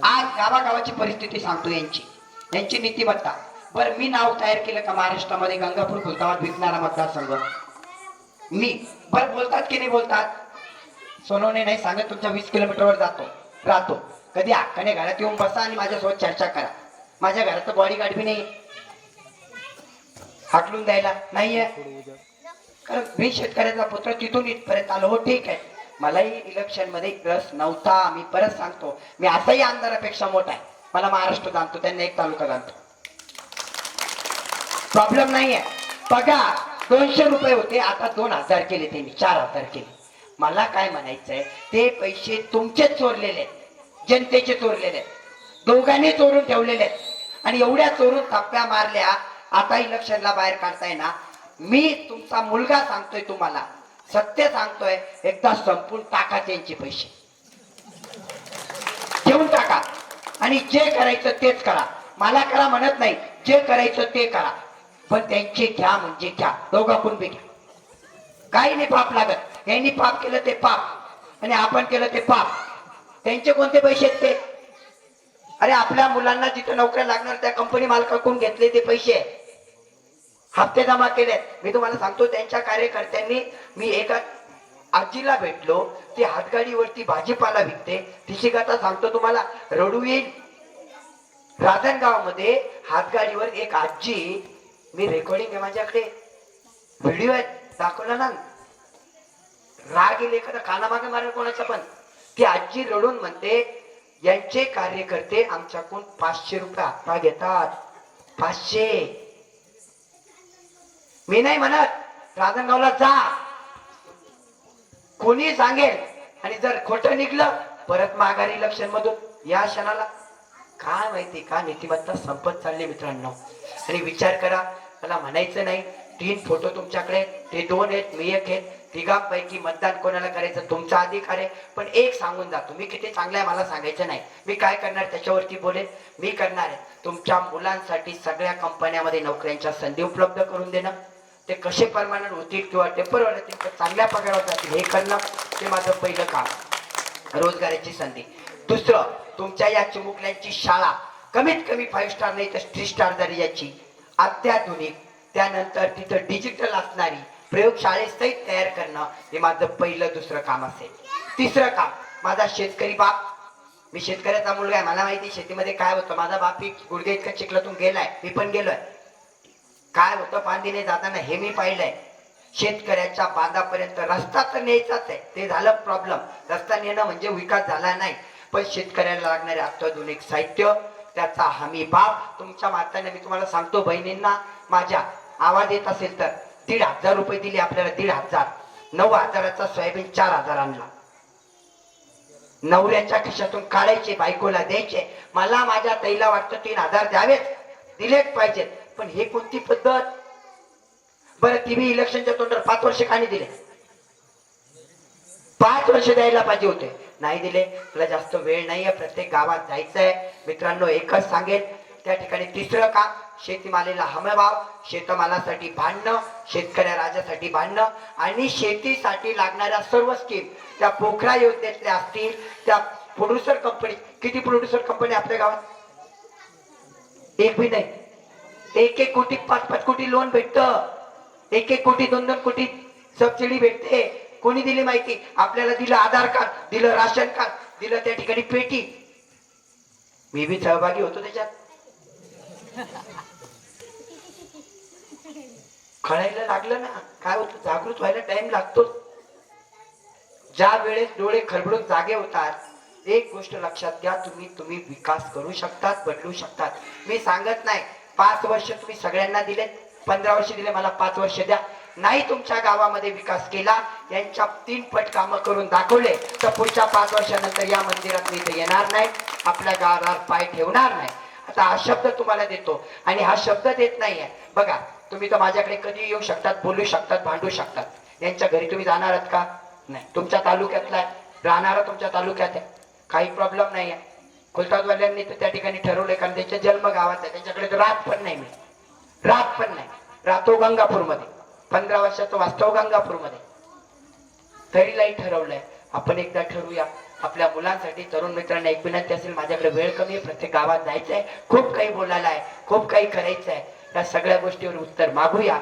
आज गावागावाची परिस्थिती सांगतो यांची नीतिमत्ता. बरं, मी नाव तयार केलं का महाराष्ट्रामध्ये गंगापूर खुलताबाद विकणारा मतदारसंघ? मी. बरं, बोलतात की नाही बोलतात? सोनवणे नाही सांगत, तुमच्या 20 किलोमीटरवर राहतो. कधी हक्काने घरात येऊन बसा आणि माझ्यासोबत चर्चा करा. माझ्या घरात बॉडीगार्ड बी नाही हाकलून द्यायला नाहीये. कारण मी शेतकऱ्याचा पुत्र, तिथून इथपर्यंत आलो. हो ठीक आहे, मलाही इलेक्शन मध्ये रस नव्हता. मी परत सांगतो, मी असाही आमदारापेक्षा मोठा आहे. मला महाराष्ट्र जाणतो, त्यांना एक तालुका जाणतो. प्रॉब्लेम नाहीये. पगार 200 रुपये होते, आता 2000 केले त्यांनी, 4000 केले. मला काय म्हणायचंय, ते पैसे तुमचे चोरलेले आहेत, जनतेचे चोरलेले आहेत, दोघांनी चोरून ठेवलेले आहेत. आणि एवढ्या चोरून थप्प्या मारल्या, आता इलेक्शनला बाहेर काढताय ना. मी तुमचा मुलगा सांगतोय तुम्हाला, सत्य सांगतोय, एकदा संपून टाका त्यांचे पैसे, घेऊन टाका आणि जे करायचं तेच करा. मला करा म्हणत नाही, जे करायचं ते करा, पण त्यांचे घ्या म्हणजे घ्या, दोघांकडून बी घ्या. काही नाही पाप लागत. यांनी पाप केलं ते पाप आणि आपण केलं ते पाप. त्यांचे कोणते पैसे आहेत ते? अरे आपल्या मुलांना जिथे नोकऱ्या लागणार त्या कंपनी मालकाकडून घेतले ते पैसे, हप्ते जमा केलेत. मी तुम्हाला सांगतो, त्यांच्या कार्यकर्त्यांनी, मी एका आजीला भेटलो, ती हातगाडीवरती भाजीपाला विकते. तिची कथा सांगतो तुम्हाला, रडू येईल. राजनगाव मध्ये हातगाडीवर एक आजी, मी रेकॉर्डिंग आहे माझ्याकडे, व्हिडिओ आहे, दाखवला ना, राग येईल एखादा कानामागे मारेल कोणाचा पण. ती आजी रडून म्हणते, यांचे कार्यकर्ते आमच्याकडून 500 रुपये हप्ता घेतात. 500. मी नाही म्हणत, राजनगावला जा, कोणी सांगेल, आणि जर खोटं निघलं परत माघारी इलेक्शन मधून या क्षणाला. काय माहिती का नीतिमत्ता संपत चालली मित्रांनो. आणि विचार करा, मला म्हणायचं नाही, 3 फोटो तुमच्याकडे, ते 2 आहेत, मी 1 आहे, तिघांपैकी मतदान कोणाला करायचं तुमचा अधिकार आहे. पण एक सांगून जातो, मी किती चांगला आहे मला सांगायचं नाही, मी काय करणार त्याच्यावरती बोलेल. मी करणार आहे तुमच्या मुलांसाठी सगळ्या कंपन्यामध्ये नोकऱ्यांच्या संधी उपलब्ध करून देणं. ते कसे परमानंट होतील किंवा टेम्पररी होतील, तर चांगल्या पगारावर जातील हे करणं, ते माझं पहिलं काम, रोजगाराची संधी. दुसरं, तुमच्या या चिमुकल्यांची शाळा कमीत कमी 5 स्टार नाही तर 3 स्टार दर्जाची, अत्याधुनिक, त्यानंतर तिथं डिजिटल असणारी प्रयोगशाळेसहित तयार करणं, हे माझं पहिलं दुसरं काम असेल. तिसरं काम, माझा शेतकरी बाप, मी शेतकऱ्याचा मुलगा आहे, मला माहिती शेतीमध्ये काय होतं. माझा बाप गुडघे इतका चिखलातून गेलाय, मी पण गेलोय. काय होतं पांदीने जाताना हे मी पाहिलंय. शेतकऱ्याच्या बांधापर्यंत रस्ता तर न्यायचाच आहे, ते झालं प्रॉब्लेम. रस्ता नेणं म्हणजे विकास झाला नाही, पण शेतकऱ्याला लागणारे अत्याधुनिक साहित्य, त्याचा हमी भाव तुमच्या माताने, मी तुम्हाला सांगतो बहिणींना माझ्या, आवाज येत असेल तर 1,500 रुपये दिले आपल्याला, 1,500. 9,000चा सोयाबीन 4,000 आणला. नवऱ्याच्या खिशातून काढायचे, बायकोला द्यायचे. मला माझ्या ताईला वाटतं 3,000 द्यावेत, दिलेच पाहिजेत. पण हे कोणती पद्धत बरं? टीव्ही इलेक्शनच्या तोंडावर 5 वर्ष का नाही दिले? 5 वर्ष द्यायला पाहिजे होते, नाही दिले. तुला जास्त वेळ नाहीये, प्रत्येक गावात जायचंय मित्रांनो. एकच सांगेल, त्या ठिकाणी तिसरं काम, शेतीमालेला हमीभाव, शेतमालासाठी भांडणं, शेतकऱ्या राजासाठी भांडणं, आणि शेतीसाठी लागणाऱ्या सर्व स्कीम, त्या पोखरा योजनेतल्या असतील, त्या प्रोड्युसर कंपनी, किती प्रोड्युसर कंपनी आपल्या गावात? एक भी नाही. 1-1 कोटी 5-5 कोटी लोन भेटतं, 1-1 कोटी 2-2 कोटी सबसिडी भेटते. कोणी दिली माहिती? आपल्याला दिलं आधार कार्ड, दिलं राशन कार्ड, दिलं त्या ठिकाणी पेटी. मी बी सहभागी होतो त्याच्यात. कळायला लागलं ना काय होतं, जागृत व्हायला टाइम लागतो. ज्या वेळेस डोळे खळबळून जागे होतात, एक गोष्ट लक्षात घ्या, तुम्ही विकास करू शकतात, बदलू शकतात. मी सांगत नाही 5 वर्ष तुम्ही सगळ्यांना दिलेत, 15 वर्ष दिले, मला 5 वर्ष द्या. नाही तुमच्या गावामध्ये विकास केला, यांच्या 3 पट कामं करून दाखवले, तर पुढच्या 5 वर्षानंतर या मंदिरात मी इथे येणार नाही, आपल्या गावावर पाय ठेवणार नाही. आता हा शब्द तुम्हाला देतो, आणि हा शब्द देत नाहीये. बघा, तुम्ही तर माझ्याकडे कधी येऊ शकतात, बोलू शकतात, भांडू शकतात. यांच्या घरी तुम्ही जाणार आहात का? नाही. तुमच्या तालुक्यातला आहे, राहणारा तुमच्या तालुक्यात आहे, काही प्रॉब्लेम नाही आहे. खुलताबादवाल्यांनी तर त्या ठिकाणी ठरवलंय, कारण त्यांच्या जन्म गावात आहे, त्यांच्याकडे तर राहत पण नाही. मी राहत पण नाही, राहतो गंगापूरमध्ये, 15 वर्षाचं वास्तव गंगापूरमध्ये. तरीलाही ठरवलंय आपण एकदा ठरवूया आपल्या मुलांसाठी. तरुण मित्रांना एक विनंती असेल, माझ्याकडे वेळ कमी आहे, प्रत्येक गावात जायचंय, खूप काही बोलायला आहे, खूप काही करायचंय. या सगळ्या गोष्टीवर उत्तर मागूया.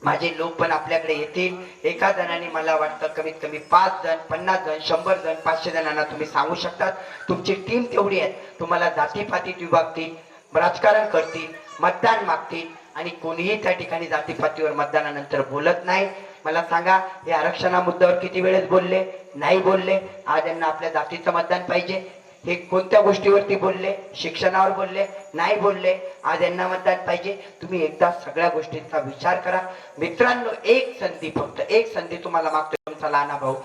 माझे लोक पण आपल्याकडे येतील. एका जणाने मला वाटतं कमीत कमी 5 जण, 50 जण, 100 जण, 500 जणांना तुम्ही सांगू शकतात. तुमची टीम तेवढी आहे, तुम्हाला जातीपातीत विभागतील, राजकारण करतील, मतदान मागतील, आणि कोणीही त्या ठिकाणी जातीपातीवर मतदानानंतर बोलत नाही. मला सांगा, हे आरक्षणा मुद्द्यावर किती वेळेस बोलले? नाही बोलले. आज यांना आपल्या जातीचं मतदान पाहिजे. हे कोणत्या गोष्टीवरती बोलले? शिक्षणावर बोलले? नाही बोलले. आज यांना मतदान पाहिजे. तुम्ही एकदा सगळ्या गोष्टींचा विचार करा मित्रांनो. एक संधी, फक्त एक संधी तुम्हाला मागतो, तुमचा लहाना भाऊ,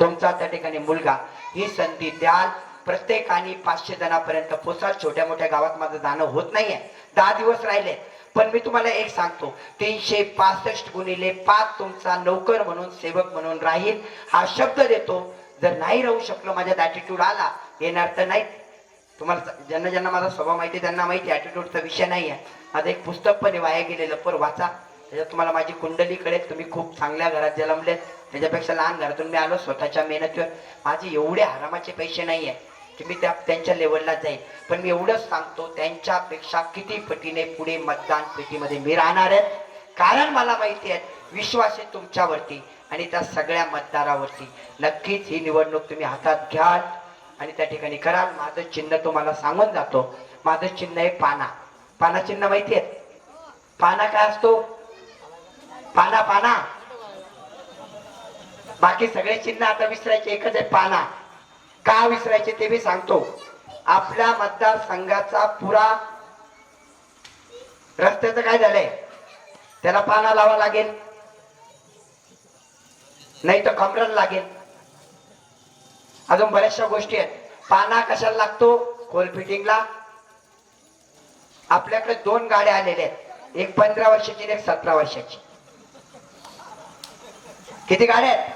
तुमचा त्या ठिकाणी मुलगा, ही संधी द्याल. प्रत्येकाने 500 जणांपर्यंत पोचाल. छोट्या मोठ्या गावात माझं जाणं होत नाहीये, 10 दिवस राहिले. पण मी तुम्हाला एक सांगतो, 365 गुणिले 5 तुमचा नौकर म्हणून सेवक म्हणून राहील हा शब्द देतो. जर नाही राहू शकलो, माझ्यात ॲटिट्यूड आला, येणार तर नाही. तुम्हाला ज्यांना ज्यांना माझा स्वभाव माहिती त्यांना माहिती ॲटिट्यूडचा विषय नाही आहे. माझं एक पुस्तक पण वाया गेलेलं पर वाचा, त्याच्यात तुम्हाला माझी कुंडली कळेल. तुम्ही खूप चांगल्या घरात जन्मलेत, त्याच्यापेक्षा लहान घरातून मी आलो स्वतःच्या मेहनतीवर. माझे एवढे हरामाचे पैसे नाही आहे की मी त्यांच्या लेवलला जाईल, पण मी एवढंच सांगतो त्यांच्यापेक्षा किती पटीने पुढे मतदान पेटीमध्ये मी राहणार आहे. कारण मला माहिती आहे विश्वास आहे तुमच्यावरती आणि त्या सगळ्या मतदारावरती. नक्कीच ही निवडणूक तुम्ही हातात घ्याल आणि त्या ठिकाणी कराल. माझं चिन्ह तुम्हाला सांगून जातो, माझं चिन्ह आहे पाना. पाना चिन्ह माहिती आहे? पाना काय असतो? पाना पाना. बाकी सगळे चिन्ह आता विसरायचे, एकच आहे पाना. का विसरायचे ते मी सांगतो. आपल्या मतदारसंघाचा पुरा रस्त्याचं काय झालंय, त्याला पाना लावा लागेल, नाही तर कमराला लागेल. अजून बऱ्याचशा गोष्टी आहेत. पाना कशाला लागतो? खोल फिटिंगला. आपल्याकडे 2 गाड्या आलेल्या आहेत, एक 15 वर्षाची आणि एक 17 वर्षाची. किती गाड्या आहेत?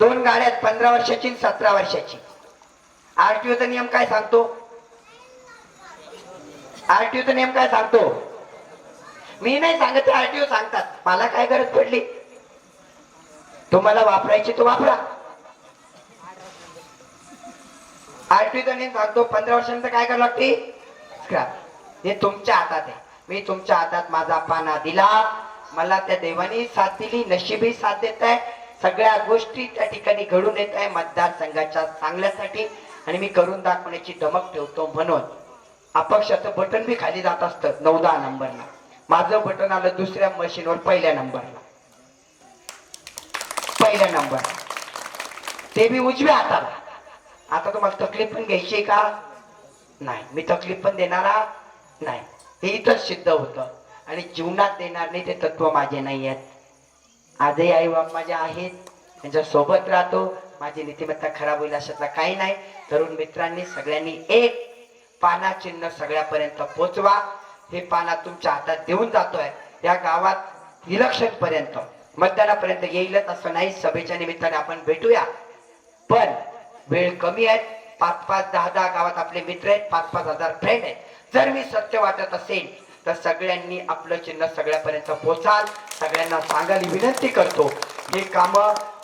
2 गाड्या आहेत, 15 वर्षाची आणि 17 वर्षाची. आरटीओचा नियम काय सांगतो? आरटीओचा नियम काय सांगतो? मी नाही सांगत, आरटीओ सांगतात. मला काय गरज पडली? तुम्हाला वापरायची तो वापरा. आरटीओचा नियम सांगतो 15 वर्षानंतर काय करावं लागते? स्क्रॅप. हे तुमच्या हातात आहे. मी तुमच्या हातात माझा पाना दिला, मला त्या देवानी साथ दिली, नशिबी साथ देत आहे. सगळ्या गोष्टी त्या ठिकाणी घडून येत आहे मतदारसंघाच्या चांगल्यासाठी आणि मी करून दाखवण्याची धमक ठेवतो. म्हणून अपक्षाचं बटन बी खाली जात असतं 9-10 नंबरला. माझं बटन आलं दुसऱ्या मशीनवर पहिल्या नंबरला, पहिल्या नंबर, ते बी उजव्या हाताला. आता तुम्हाला तकलीफ पण घ्यायची का? नाही, मी तकलीफ पण देणारा नाही. हे इथंच सिद्ध होतं आणि जीवनात देणार नाही ते तत्व माझे नाही आहेत. आजही आई बाप माझे आहेत, त्यांच्या सोबत राहतो. माझी नीतिमत्ता खराब होईल अशातला काही नाही. तरुण मित्रांनी सगळ्यांनी एक पाना चिन्ह सगळ्यापर्यंत पोचवा. हे पाना तुमच्या हातात देऊन जातोय. या गावात इलेक्शन पर्यंत मतदानापर्यंत येईलच असं नाही. सभेच्या निमित्ताने आपण भेटूया, पण वेळ कमी आहे. 5-5, 10-10 गावात आपले मित्र आहेत, 5-5 हजार फ्रेंड आहेत. जर मी सत्य वाटत असेल तर सगळ्यांनी आपलं चिन्ह सगळ्यापर्यंत पोचाल. सगळ्यांना सांगायला विनंती करतो, हे काम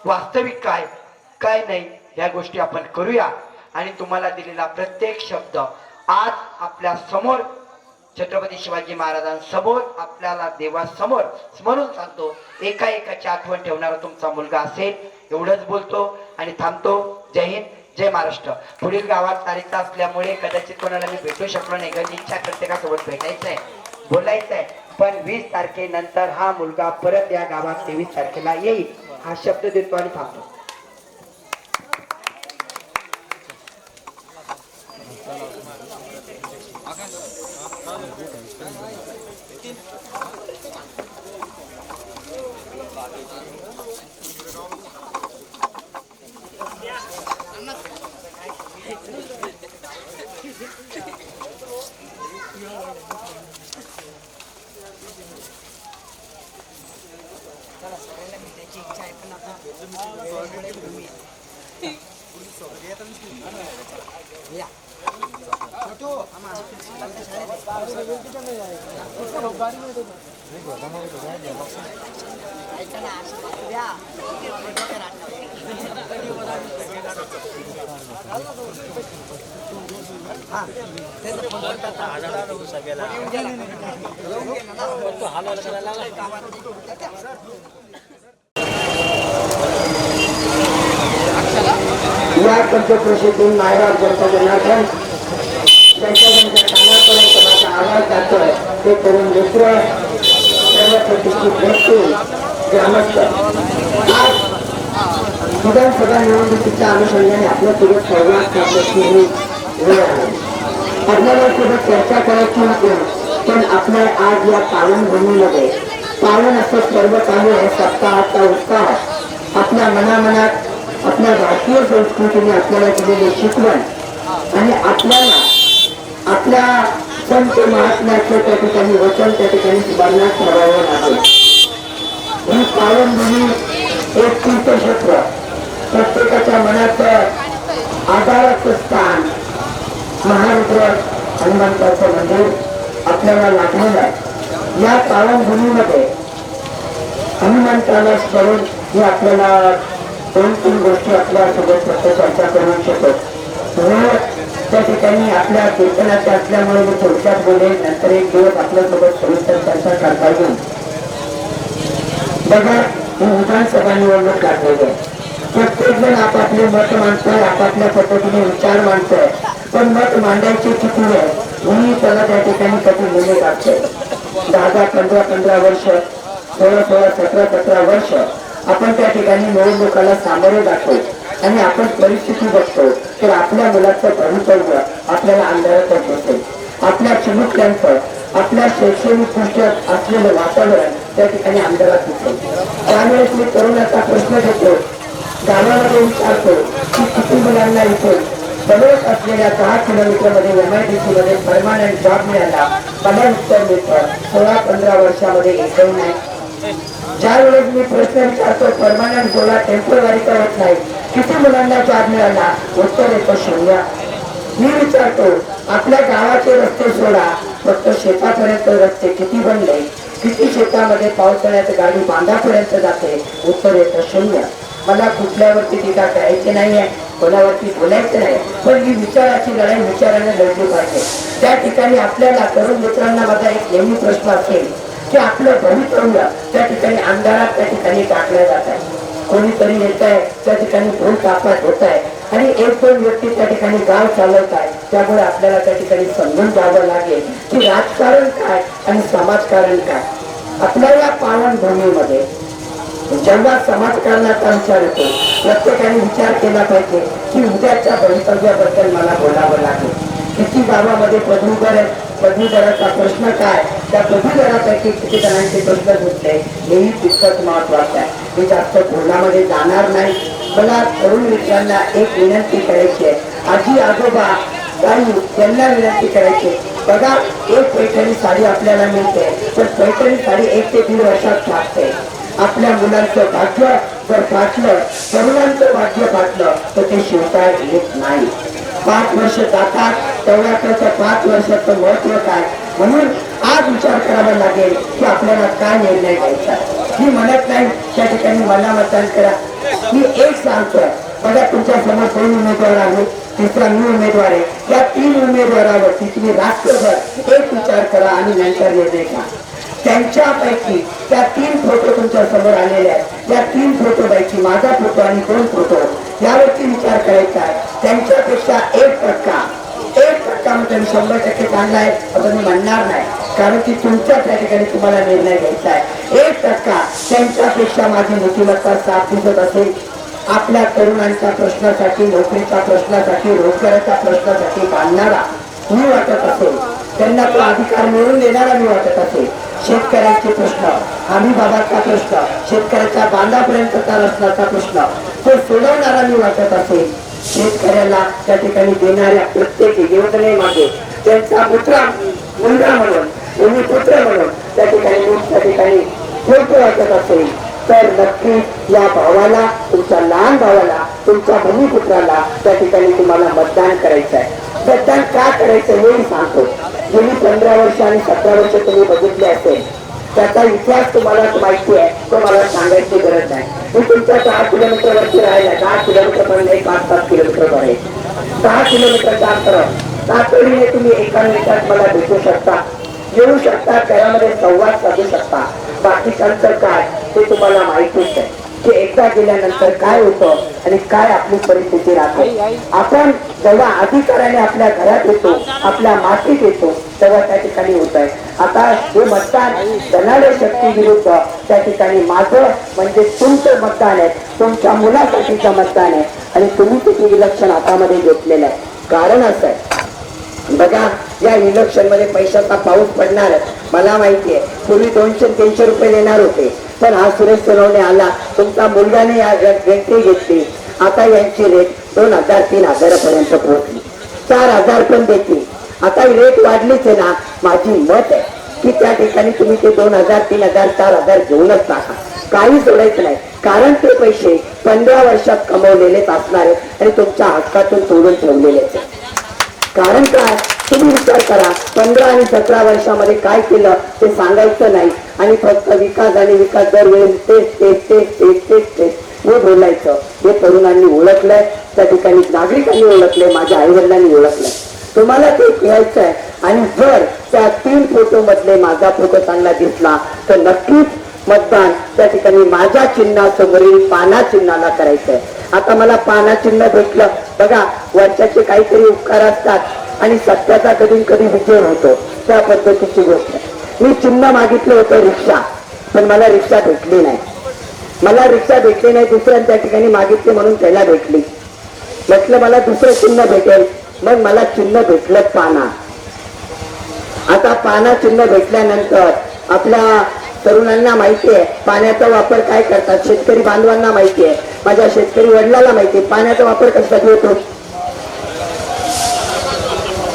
वास्तविक काय काय नाही या गोष्टी आपण करूया. आणि तुम्हाला दिलेला प्रत्येक शब्द आज आपल्या समोर छत्रपती शिवाजी महाराजांसमोर, आपल्याला देवासमोर स्मरून सांगतो. एका एकाची आठवण ठेवणारा तुमचा मुलगा असेल. एवढंच बोलतो आणि थांबतो. जय हिंद, जय महाराष्ट्र. पुढील गावात तारीख असल्यामुळे कदाचित कोणाला मी भेटू शकलो नाही. कारण इच्छा प्रत्येकासोबत भेटायचं आहे, बोलायचं आहे. पण 20 तारखेनंतर हा मुलगा परत या गावात 23 तारखेला येईल हा शब्द देतो आणि थांबतो. या पंचक्रोशीतून नायगाव जनता जनार्दन त्यांच्या कानापर्यंत माझा आवाज जातोय. ते करून दुसरं सर्व प्रतिष्ठित व्यक्ती ग्रामस्थ आज विधानसभा निवडणुकीच्या अनुषंगाने आपल्यासोबत संवाद साधण्याची वेळ आहे. आपल्याला सोबत चर्चा करायची होती, पण आपल्या आज या पावनभूमीमध्ये पावन असं सर्व काही आहे. सप्ताहाचा उत्साह आपल्या मनामनात आपल्या भारतीय संस्कृतीने आपल्याला दिलेले शिकवण आणि आपल्याला आपल्या संत महात्म्याचं त्या ठिकाणी वचन त्या ठिकाणी स्मरणात ठेवावं लागेल. ही पावनभूमी एक तीर्थक्षेत्र, प्रत्येकाच्या मनात आधाराचं स्थान महारुद्र हनुमंताचं मंदिर आपल्याला लागलेलं आहे. या पावनभूमीमध्ये हनुमंताला स्मरून ही आपल्याला 2-3 गोष्टी आपल्यासोबत फक्त चर्चा करू इच्छितो. त्या ठिकाणी आपल्या कीर्तनाचे असल्यामुळे मी थोडक्यात बोलेन, नंतर एक दिवस आपल्यासोबत सविस्तर चर्चा करता येईल. बघा, ही विधानसभा निवडणूक लागलेली आहे. प्रत्येक जण आपापले मत मांडतोय, आपापल्या पद्धतीने विचार मांडतोय, पण मत मांडायची किती आहे मी त्याला त्या ठिकाणी कधी लिहिले टाकतोय. 10-15 वर्ष, 16-17 वर्ष आपण त्या ठिकाणी निवडणुकाला सामोरे जातो आणि आपण परिस्थिती बघतो तर आपल्या मुलाचं भवितव्य आपल्याला अंधारातच दिसेल. आपल्या चिमुकल्यांचं, आपल्या शैक्षणिक दृष्ट्या असलेलं वातावरण त्या ठिकाणी अंधारात दिसेल. त्यावेळेस मी तरुणाचा प्रश्न घेतो, गावामध्ये विचारतो की किती मुलांना इथून जवळ असलेल्या 10 किलोमीटर मध्ये MIDC मध्ये परमानंट जॉब मिळाला. मला उत्तर मिळतं 16-15 वर्षामध्ये एकही नाही. ज्या वेळेस मी प्रश्न विचारतो परमानंट बोला, टेम्पररी का होत नाही, किती मुलांना जॉब मिळाला, उत्तर येतं 0. मी विचारतो आपल्या गावाचे रस्ते सोडा, फक्त शेतापर्यंत रस्ते किती बनले, किती शेतामध्ये पावसाळ्यात गाडी बांधापर्यंत जाते, उत्तर येतं 0. मला कुठल्यावरती टीका करायची नाहीये, कोणावरती बोलायचं नाही, पण ही विचाराची लढाई विचाराने लढली पाहिजे. त्या ठिकाणी आपल्याला तरुण मित्रांना माझा एक नेहमी प्रश्न असेल की आपलं भवितव्य त्या ठिकाणी अंधारात त्या ठिकाणी टाकलं जात आहे. कोणीतरी येत आहे, त्या ठिकाणी भूल तापात होत आहे आणि 1-2 व्यक्ती त्या ठिकाणी गाव चालवत आहे. त्यामुळे आपल्याला त्या ठिकाणी समजून घ्यावं लागेल की राजकारण काय आणि समाजकारण काय. आपल्या या पावनभूमीमध्ये जेव्हा समाजकारणाचा विचार येतो, प्रत्येकाने विचार केला पाहिजे की उद्याच्या भवितव्याबद्दल मला बोलावं लागेल. किती गावामध्ये पदवीधर आहेत, पदवीधराचा प्रश्न काय, त्या पदवीधरापैकी किती जणांचे प्रश्न सुटले, हेही तितकंच महत्वाचं आहे. मी जास्त बोलण्यामध्ये जाणार नाही. मला तरुण मित्रांना एक विनंती करायची आहे, आजी आजोबा ताई यांना विनंती करायची. बघा, एक पैठणी साडी आपल्याला मिळते, तर पैठणी साडी 1 ते 1.5 वर्षात फाटते. आपल्या मुलांचं भाग्य जर फाटलं, तरुणांचं भाग्य फाटलं तर ते शिवता येत नाही. 5 वर्ष जातात, तेवढ्या 5 वर्षाचं महत्व काय, म्हणून आज विचार करावा लागेल की आपल्याला काय निर्णय घ्यायचा. मी म्हणत नाही त्या ठिकाणी मला मतदान करा, मी एक सांगतोय. बघा, तुमच्या समोर 2 उमेदवार आहेत, तिसरा मी उमेदवार आहे. या 3 उमेदवारावरती तुम्ही रात्रभर एक विचार करा आणि नंतर निर्णय घ्या. त्यांच्यापैकी त्या 3 फोटो तुमच्या समोर आलेले आहेत, या 3 फोटोपैकी माझा फोटो आणि 2 फोटो यावरती विचार करायचा आहे. त्यांच्यापेक्षा 1% म्हणजे 100% चांगला आहे असं मी म्हणणार नाही, कारण की तुमच्या त्या ठिकाणी तुम्हाला निर्णय घ्यायचा आहे. 1% त्यांच्यापेक्षा माझी नीतिमत्ता साथ दिसत असेल. आपल्या तरुणांच्या प्रश्नासाठी, नोकरीच्या प्रश्नासाठी, रोजगाराच्या प्रश्नासाठी बांधणारा मी वाटत असेल, त्यांना तो अधिकार मिळवून देणारा मी वाटत असेल. शेतकऱ्यांचे प्रश्न, हमी बाबाचा प्रश्न, शेतकऱ्याच्या बांधापर्यंतचा रस्त्याचा प्रश्न तो सोडवणारा मी वाटत असेल. शेतकऱ्याला त्या ठिकाणी देणाऱ्या प्रत्येक योजनेमागे त्यांचा मुलगा म्हणून, भूमिपुत्र म्हणून त्या ठिकाणी फोटो वाटत असेल, तर नक्की या भावाला, तुमच्या लहान भावाला, तुमच्या भूमिपुत्राला त्या ठिकाणी तुम्हाला मतदान करायचं आहे. मतदान का करायचं हेही सांगतो. गेली 15 वर्ष आणि 17 वर्ष तुम्ही बघितले असेल, त्याचा इतिहास तुम्हाला माहिती आहे, तो मला सांगायची गरज नाही. मी तुमच्या 10 किलोमीटर वरती राहिला, 10 किलोमीटर पण नाही, 5-7 किलोमीटर आहे. 10 किलोमीटरचा अंतर तातडीने तुम्ही एका मिनिटात मला भेटू शकता, येऊ शकता, घरामध्ये संवाद साधू शकता. बाकीच्यांचं काय ते तुम्हाला माहितीच आहे की एकदा गेल्यानंतर काय होतं आणि काय आपली परिस्थिती राहते. आपण जेव्हा अधिकाराने आपल्या घरात येतो, आपल्या मातीत येतो, तेव्हा त्या ठिकाणी होत आहे. आता हे मतदान धनाढ्य शक्ती विरुद्ध त्या ठिकाणी माझं म्हणजे तुमचं मतदान आहे, तुमच्या मुलासाठीचं मतदान आहे आणि तुम्ही तिथे इलेक्शन हातामध्ये घेतलेलं आहे. कारण असं आहे, बघा, या इलेक्शन मध्ये पैशाचा पाऊस पडणार आहे. मला माहिती आहे, पूर्वी 200-300 रुपये देणार होते, पण हा सुरेश सोनवणे आला, तुमच्या मुलगाने या एंट्री घेतली, आता यांची रेट 2000-3000 पर्यंत पोहोचली. 4000 पण देतील. आता रेट वाढलीच आहे ना, माझी मत आहे की त्या ठिकाणी तुम्ही ते 2,000 3,000 4,000 घेऊनच टाका, काही सोडायचं नाही. कारण ते पैसे 15 वर्षात कमवलेलेच असणार आहेत आणि तुमच्या हक्कातून तोडून ठेवलेलेच आहेत. कारण काय, तुम्ही विचार करा, 15 आणि 17 वर्षामध्ये काय केलं ते सांगायचं नाही आणि फक्त विकास आणि विकास दरवेळी तेच तेच तेच तेच तेच तेच हे बोलायचं. हे तरुणांनी ओळखलंय, त्या ठिकाणी नागरिकांनी ओळखलंय, माझ्या आईवडिलांनी ओळखलंय. तुम्हाला ते खेळायचं आहे आणि जर त्या 3 फोटो मधले माझा फोटो चांगला दिसला तर नक्कीच मतदान त्या ठिकाणी माझ्या चिन्हासमोरील पाना चिन्हाला करायचंय. आता मला पाना चिन्ह भेटलं बघा, वर्षाचे काहीतरी उपकार असतात आणि सत्याचा कधी कधी विजय होतो, त्या पद्धतीची गोष्ट आहे. मी चिन्ह मागितलं होतं रिक्षा, पण मला रिक्षा भेटली नाही. मला रिक्षा भेटली नाही, दुसऱ्या त्या ठिकाणी मागितले म्हणून त्याला भेटली. म्हटलं मला दुसरं चिन्ह भेटेल, मग मला चिन्ह भेटलं पाना. आता पाना चिन्ह भेटल्यानंतर आपल्या तरुणांना माहिती आहे पाण्याचा वापर काय करतात, शेतकरी बांधवांना माहिती आहे, माझ्या शेतकरी वडिलांना माहिती आहे पाण्याचा वापर कशासाठी होतो.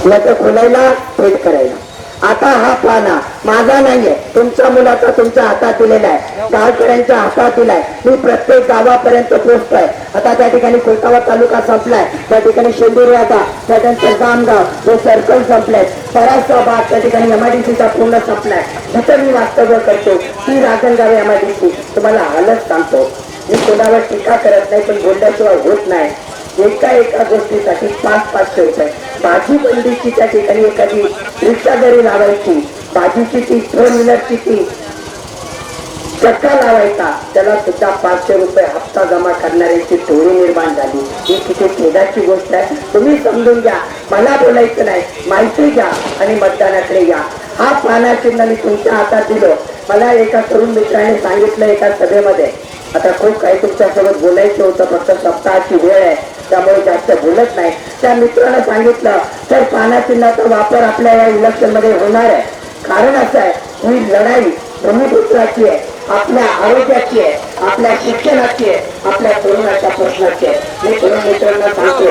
नट खोलायला, पेट करायला. आता हा पाना माझा नाहीये, तुमच्या मुलाचा तुमच्या हातात दिलेला आहे, गावकऱ्यांच्या हातात दिलाय. मी प्रत्येक गावापर्यंत पोहोचतोय. आता त्या ठिकाणी कोलतावा तालुका संपलाय, त्या ठिकाणी शेंदुर्याचा, त्याच्यानंतर जामगाव हे सर्कल संपलाय, बराचसा भाग त्या ठिकाणी एमआयडीसीचा पूर्ण संपलाय. जिथं मी वास्तव्य करतो ती राजनगाव एमआयडीसी. तुम्हाला हालत सांगतो, मी कोणावर टीका करत नाही, पण बोलल्याशिवाय होत नाही. एका गोष्टीसाठी 500-500 रुपये भाजी बंदीची त्या ठिकाणी एखादी रिक्षा जरी लावायची, भाजीची ती 4 व्हीलरची ती चक्का लावायचा, त्याला सुद्धा 500 रुपये हप्ता जमा करणाऱ्यांची टोळी निर्माण झाली. ही किती खेदाची गोष्ट आहे. तुम्ही समजून घ्या, मला बोलायचं नाही, माहिती घ्या आणि मतदानाकडे या. हा पाना चिन्ह मी तुमच्या हातात दिलो. मला एका तरुण मित्राने सांगितलं एका सभेमध्ये, आता खूप काही तुमच्यासोबत बोलायचं होतं, फक्त सप्ताहाची वेळ आहे त्यामुळे जास्त बोलत नाही. त्या मित्रानं सांगितलं तर पाना चिन्हाचा वापर आपल्या या इलेक्शन मध्ये होणार आहे. कारण असं आहे, ही लढाई भूमिपुत्राची आहे, आपल्या आरोग्याची आहे, आपल्या शिक्षणाची आहे, आपल्या तरुणाच्या प्रश्नाची आहे. मी तरुण मित्रांना सांगतो,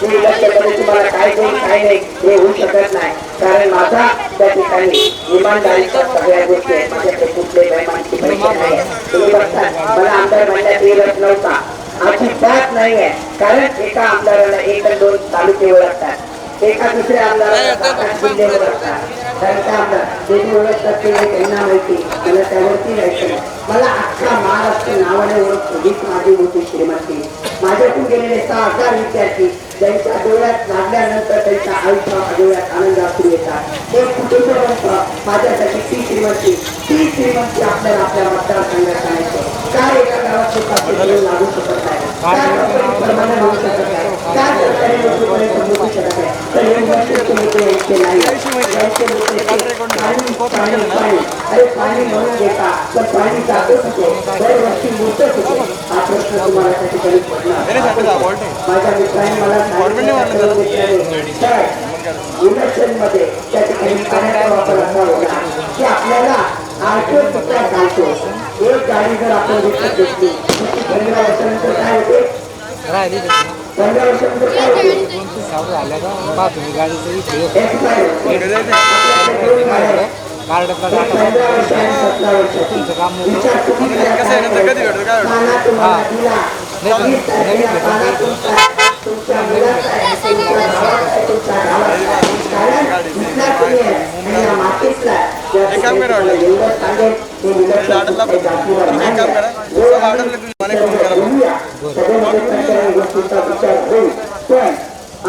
मी इलेक्शन मध्ये तुम्हाला काय देईल काय नाही हे होऊ शकत नाही. कारण माझा त्या ठिकाणी इमानदारीच्या सगळ्या गोष्टी आहेत. माझ्याकडे कुठले माहिती पैसे नाही. तुम्ही बघता मला आमदार म्हणण्यात येत नव्हता, अजिबात नाहीये. कारण एका आमदाराला 1 आणि 2 तालुके ओळखतात, एका दुसऱ्या आमदाराला 7-8 जिल्हे ओळखतात. कारण त्या आमदार जे ओळखतात ते त्यांना माहिती, मला त्यावरती जायचं नाही. मला अख्खा महाराष्ट्र नावाने ओळखतो, हीच माझी मोठी श्रीमंती. माझ्यातून गेलेले 6,000 विद्यार्थी ज्यांच्या डोळ्यात लागल्यानंतर त्यांच्या आयुष्या डोळ्यात आनंदाश्रू येतात. ते कुटुंब माझ्यासाठी ती श्रीमंती आपल्याला आपल्या मतदारसंघात आणायचं. काय एका गावात स्वतःचे लागू शकत नाही, काय प्रमाणे होऊ शकत नाही, काय सरकारी लोकांपर्यंत पोहोचू शकत नाही. तर हे गोष्टी मुद्दे यांचे नाही, यांचे मुद्दे पाणी पाणी पाणी. अरे पाणी म्हणून घेता पण पाणी जातच होते, दरवर्षी मोठच होते. हा प्रश्न तुम्हाला त्या ठिकाणी पडला. माझ्या मित्रांनी मला इलेक्शन मध्ये त्या ठिकाणी पाण्याचा वापर असा होता की आपल्याला आर्थिक सुद्धा सांगतो, एक गाडी जर आपण विकत घेतली 15 वर्षानंतर काय होते, 15 वर्षानंतर काय होते, 15 वर्ष आणि 17 वर्षाची विचार तुम्ही तुमच्या मुलाचा आहे, तुमच्या गावाचा आहे, तुमच्या गावाचा आहे. कारण इथला तुम्ही आहे आणि या मातीतला एवढं सांगेल ते विलक्षण जातीवर नाही. सगळ्यामध्ये गोष्टीचा विचार होईल. पण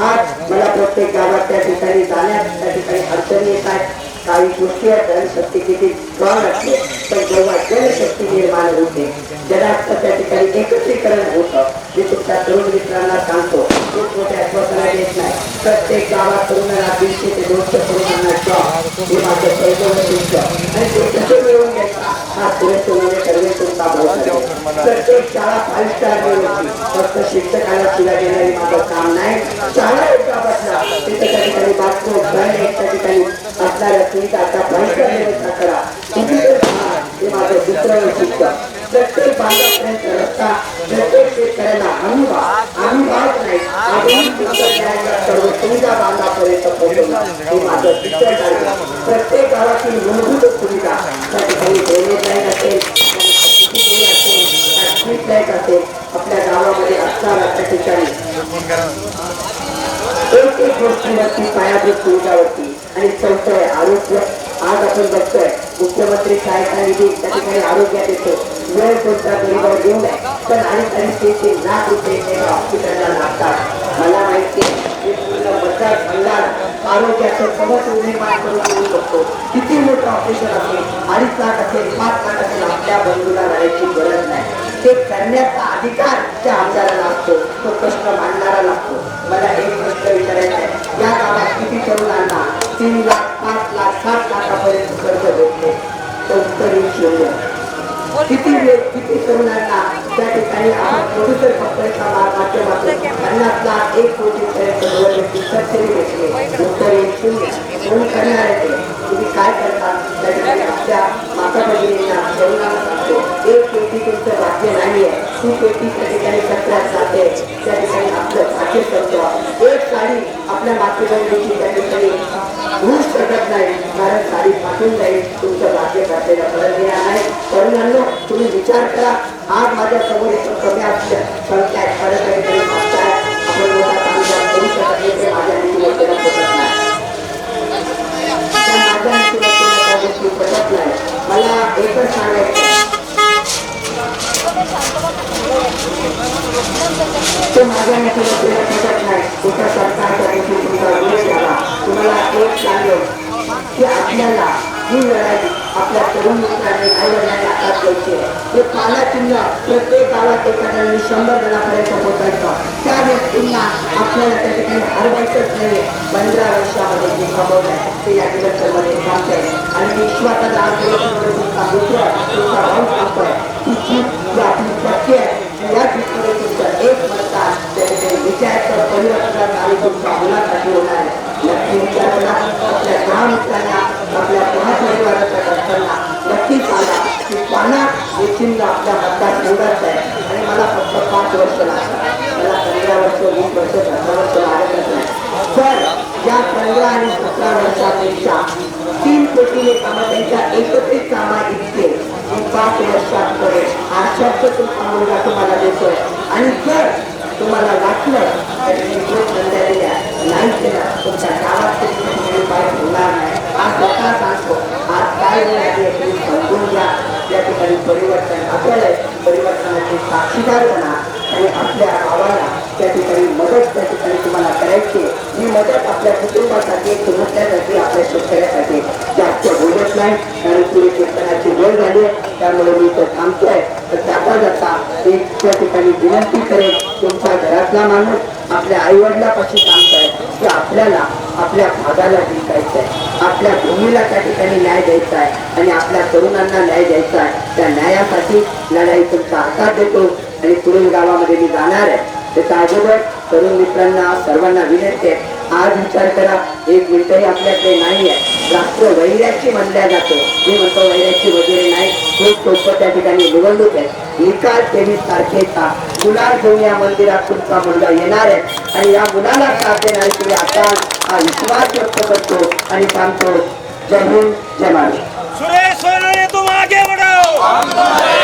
आज मला प्रत्येक गावात त्या ठिकाणी जाण्यात त्या ठिकाणी अडचणी येतात. काही गोष्टी जनशक्ती किती स्ट्रॉंग असते, पण जेव्हा जनशक्ती निर्माण होते, जगात त्या ठिकाणी एकत्रीकरण होतं. मी तुमच्या तरुण मित्रांना सांगतो, खूप मोठ्या आश्वासना देत नाही. प्रत्येक गावात तरुणांना 200 ते 200 तरुणांना जॉब हे माझं पहिलं उद्दिष्ट आणि ते कसे मिळवून घ्यायचा हा सुरेश ठरवे तुमचा भाऊ. प्रत्येक शाळा 5 स्टार मिळवली, फक्त शिक्षकाला शिवाय देणारी माझं काम नाही. शाळा एका बसला तिथे त्या ठिकाणी बाथरूम त्या ठिकाणी असणाऱ्या सुविधा आता 5 स्टार व्यवस्था करा. हे माझं मित्र प्रत्येक बांधापर्यंत रस्ता, प्रत्येक शेतकऱ्याला अनुभव नाही आधुनिक तंत्रज्ञानाच्या सर्व सुविधा बांधापर्यंत पोहोचवणं हे माझं शिक्षण आहे. प्रत्येक गावातील मूलभूत सुविधा त्या ठिकाणी ड्रेनेज लाईन असेल, स्ट्रीट लाईट असेल, आपल्या गावामध्ये असणाऱ्या त्या ठिकाणी एक एक गोष्टीवरती पायाभूत सुविधावरती आणि चौथं आहे आरोग्य. आज आपण बघतोय मुख्यमंत्री सहायता निधी त्या ठिकाणी आरोग्यात येतो. वेळ कोणता गरीबावर येऊ नये पण आणि 3 रुपये हॉस्पिटलला लागतात. मला माहिती आहे पूर्ण मतदारसंघात आरोग्याचं समस्या निर्माण करून देऊ शकतो. किती मोठं ऑपरेशन असेल, 2.5 लाख असेल, 5 लाख असेल, आपल्या बंधूला राहायची गरज नाही. ते करण्याचा अधिकार त्या आमदाराला असतो, तो प्रश्न मांडणारा लागतो. मला एक प्रश्न विचारायचा आहे, या गावात किती तरुणांना 3 लाख, 5 लाख, 7 लाखापर्यंत कर्ज भेटले? तो उत्तर शून्य. किती तरुणांना त्या ठिकाणी आपण प्रोड्युसर कंपनीच्या माध्यमातून 50 लाख, 1 कोटीपर्यंत सबसिडी भेटले? उत्तर शून्य. कोण करणार आहे ते? तुम्ही काय करता? त्या ठिकाणी आपल्या माता भगिनींना तरुणांना सांगतो, 1 पेटी तुमचं भाग्य नाही आहे, ती पेटी त्या ठिकाणी कचऱ्यात जाते, त्या ठिकाणी आपलं भाग्य करतो. एक साडी आपल्या मातृभगिनीची त्या ठिकाणी होऊ शकत नाही, कारण साडी फाटून जाईल, तुमचं भाग्य घातलेला परत येणार नाही. तरुणांनो, तुम्ही विचार करा. आज माझ्या समोर कमी असल्या संख्या आहेत, परत काहीतरी मागताय, आपण मोठा कामगार करू शकत नाही, ते माझ्या नीतीला पटत नाही. त्या माझ्या नीतीला त्या गोष्टी पटत नाही. मला एकच सांगायचं, ते माझ्या नीतीला पटत नाही. एका सरकारच्या देखील तुमचा विरोध झाला. तुम्हाला एक सांगेल की आपल्याला ही लढाई आपल्या तरुण मित्रांनी आईवडिलांना हातात घ्यायची आहे. हे पालाचिन्ह प्रत्येक गावात एखाद्याने 100 जणांपर्यंत पोहोचायचं. त्या व्यक्तींना आपल्याला त्या ठिकाणी हरवायचंच नाही. 15 वर्षामध्ये जे कमवलं आहे ते या दिवसामध्ये सांगतंय आणि विश्वासाचा तुमचा मित्र, तुमचा भाऊ सांगतोय की जी आपली शक्ती आहे या दिवसामध्ये तुमचं एक मतदान त्या ठिकाणी विजयाचं परिवर्तन आणि तुमच्या मुलासाठी होणार आहे. नक्की विचार करा. आपल्या ग्रामस्थांना, आपल्या महापरिवाराच्या घटकांना नक्की सांगा की पाना हे चिन्ह आपल्या मतदारसंघात आहे आणि मला फक्त 5 वर्ष लागतात. मला 15 वर्ष, 20 वर्ष, 17 वर्ष लागतच नाही. तर या 15 आणि 17 वर्षापेक्षा 3 कोटीने कामं त्यांच्या एकत्रित कामा इतके 5 वर्षात करेल. आश्वास तुमचा मुलगा तुम्हाला देतोय आणि जर तुम्हाला वाटलं तर संध्या दिल्या नाही केला तुमच्या गावात होणार नाही. आज स्वतः सांगतो, आज काय वेळ तुम्ही समजून घ्या. या ठिकाणी परिवर्तन आपल्याला परिवर्तनाचे साक्षीदार बना आणि आपल्या गावाला त्या ठिकाणी मदत त्या ठिकाणी तुम्हाला करायची. ही मदत आपल्या कुटुंबासाठी, समस्यासाठी, आपल्या शेतकऱ्यासाठी. जास्त बोलत नाही कारण पुढे कीर्तनाची वेळ झाली आहे, त्यामुळे मी इथं थांबतोय. तर जाता जाता एक त्या ठिकाणी विनंती करेल, तुमच्या घरातला माणूस आपल्या आईवडिलापाशी सांगताय की आपल्याला आपल्या भागाला जिंकायचं आहे, आपल्या भूमीला त्या ठिकाणी न्याय द्यायचा आहे आणि आपल्या तरुणांना न्याय द्यायचा आहे. त्या न्यायासाठी लढाई तुमचा हातात देतो आणि पुढील गावामध्ये मी जाणार आहे. त्याच्या अगोदर तरुण मित्रांना सर्वांना विनंती आहे, आज विचार करा, 1 मिनिटही आपल्याकडे नाही आहे. राष्ट्र वैर्याची म्हणल्या जाते, मी म्हणतो वैर्याची वगैरे नाही. खूप सोपं त्या ठिकाणी निवडणूक आहे. निकाल 23 तारखेचा. गुलाल घेऊन या मंदिरात तुमचा मुलगा येणार आहे आणि या मुलाला साथ देणारे तुम्ही आता हा विश्वास व्यक्त करतो आणि सांगतो, जय हिंद, जय महाराष्ट्र. सुरेश सोनवणे, तुम आगे बढ़ो.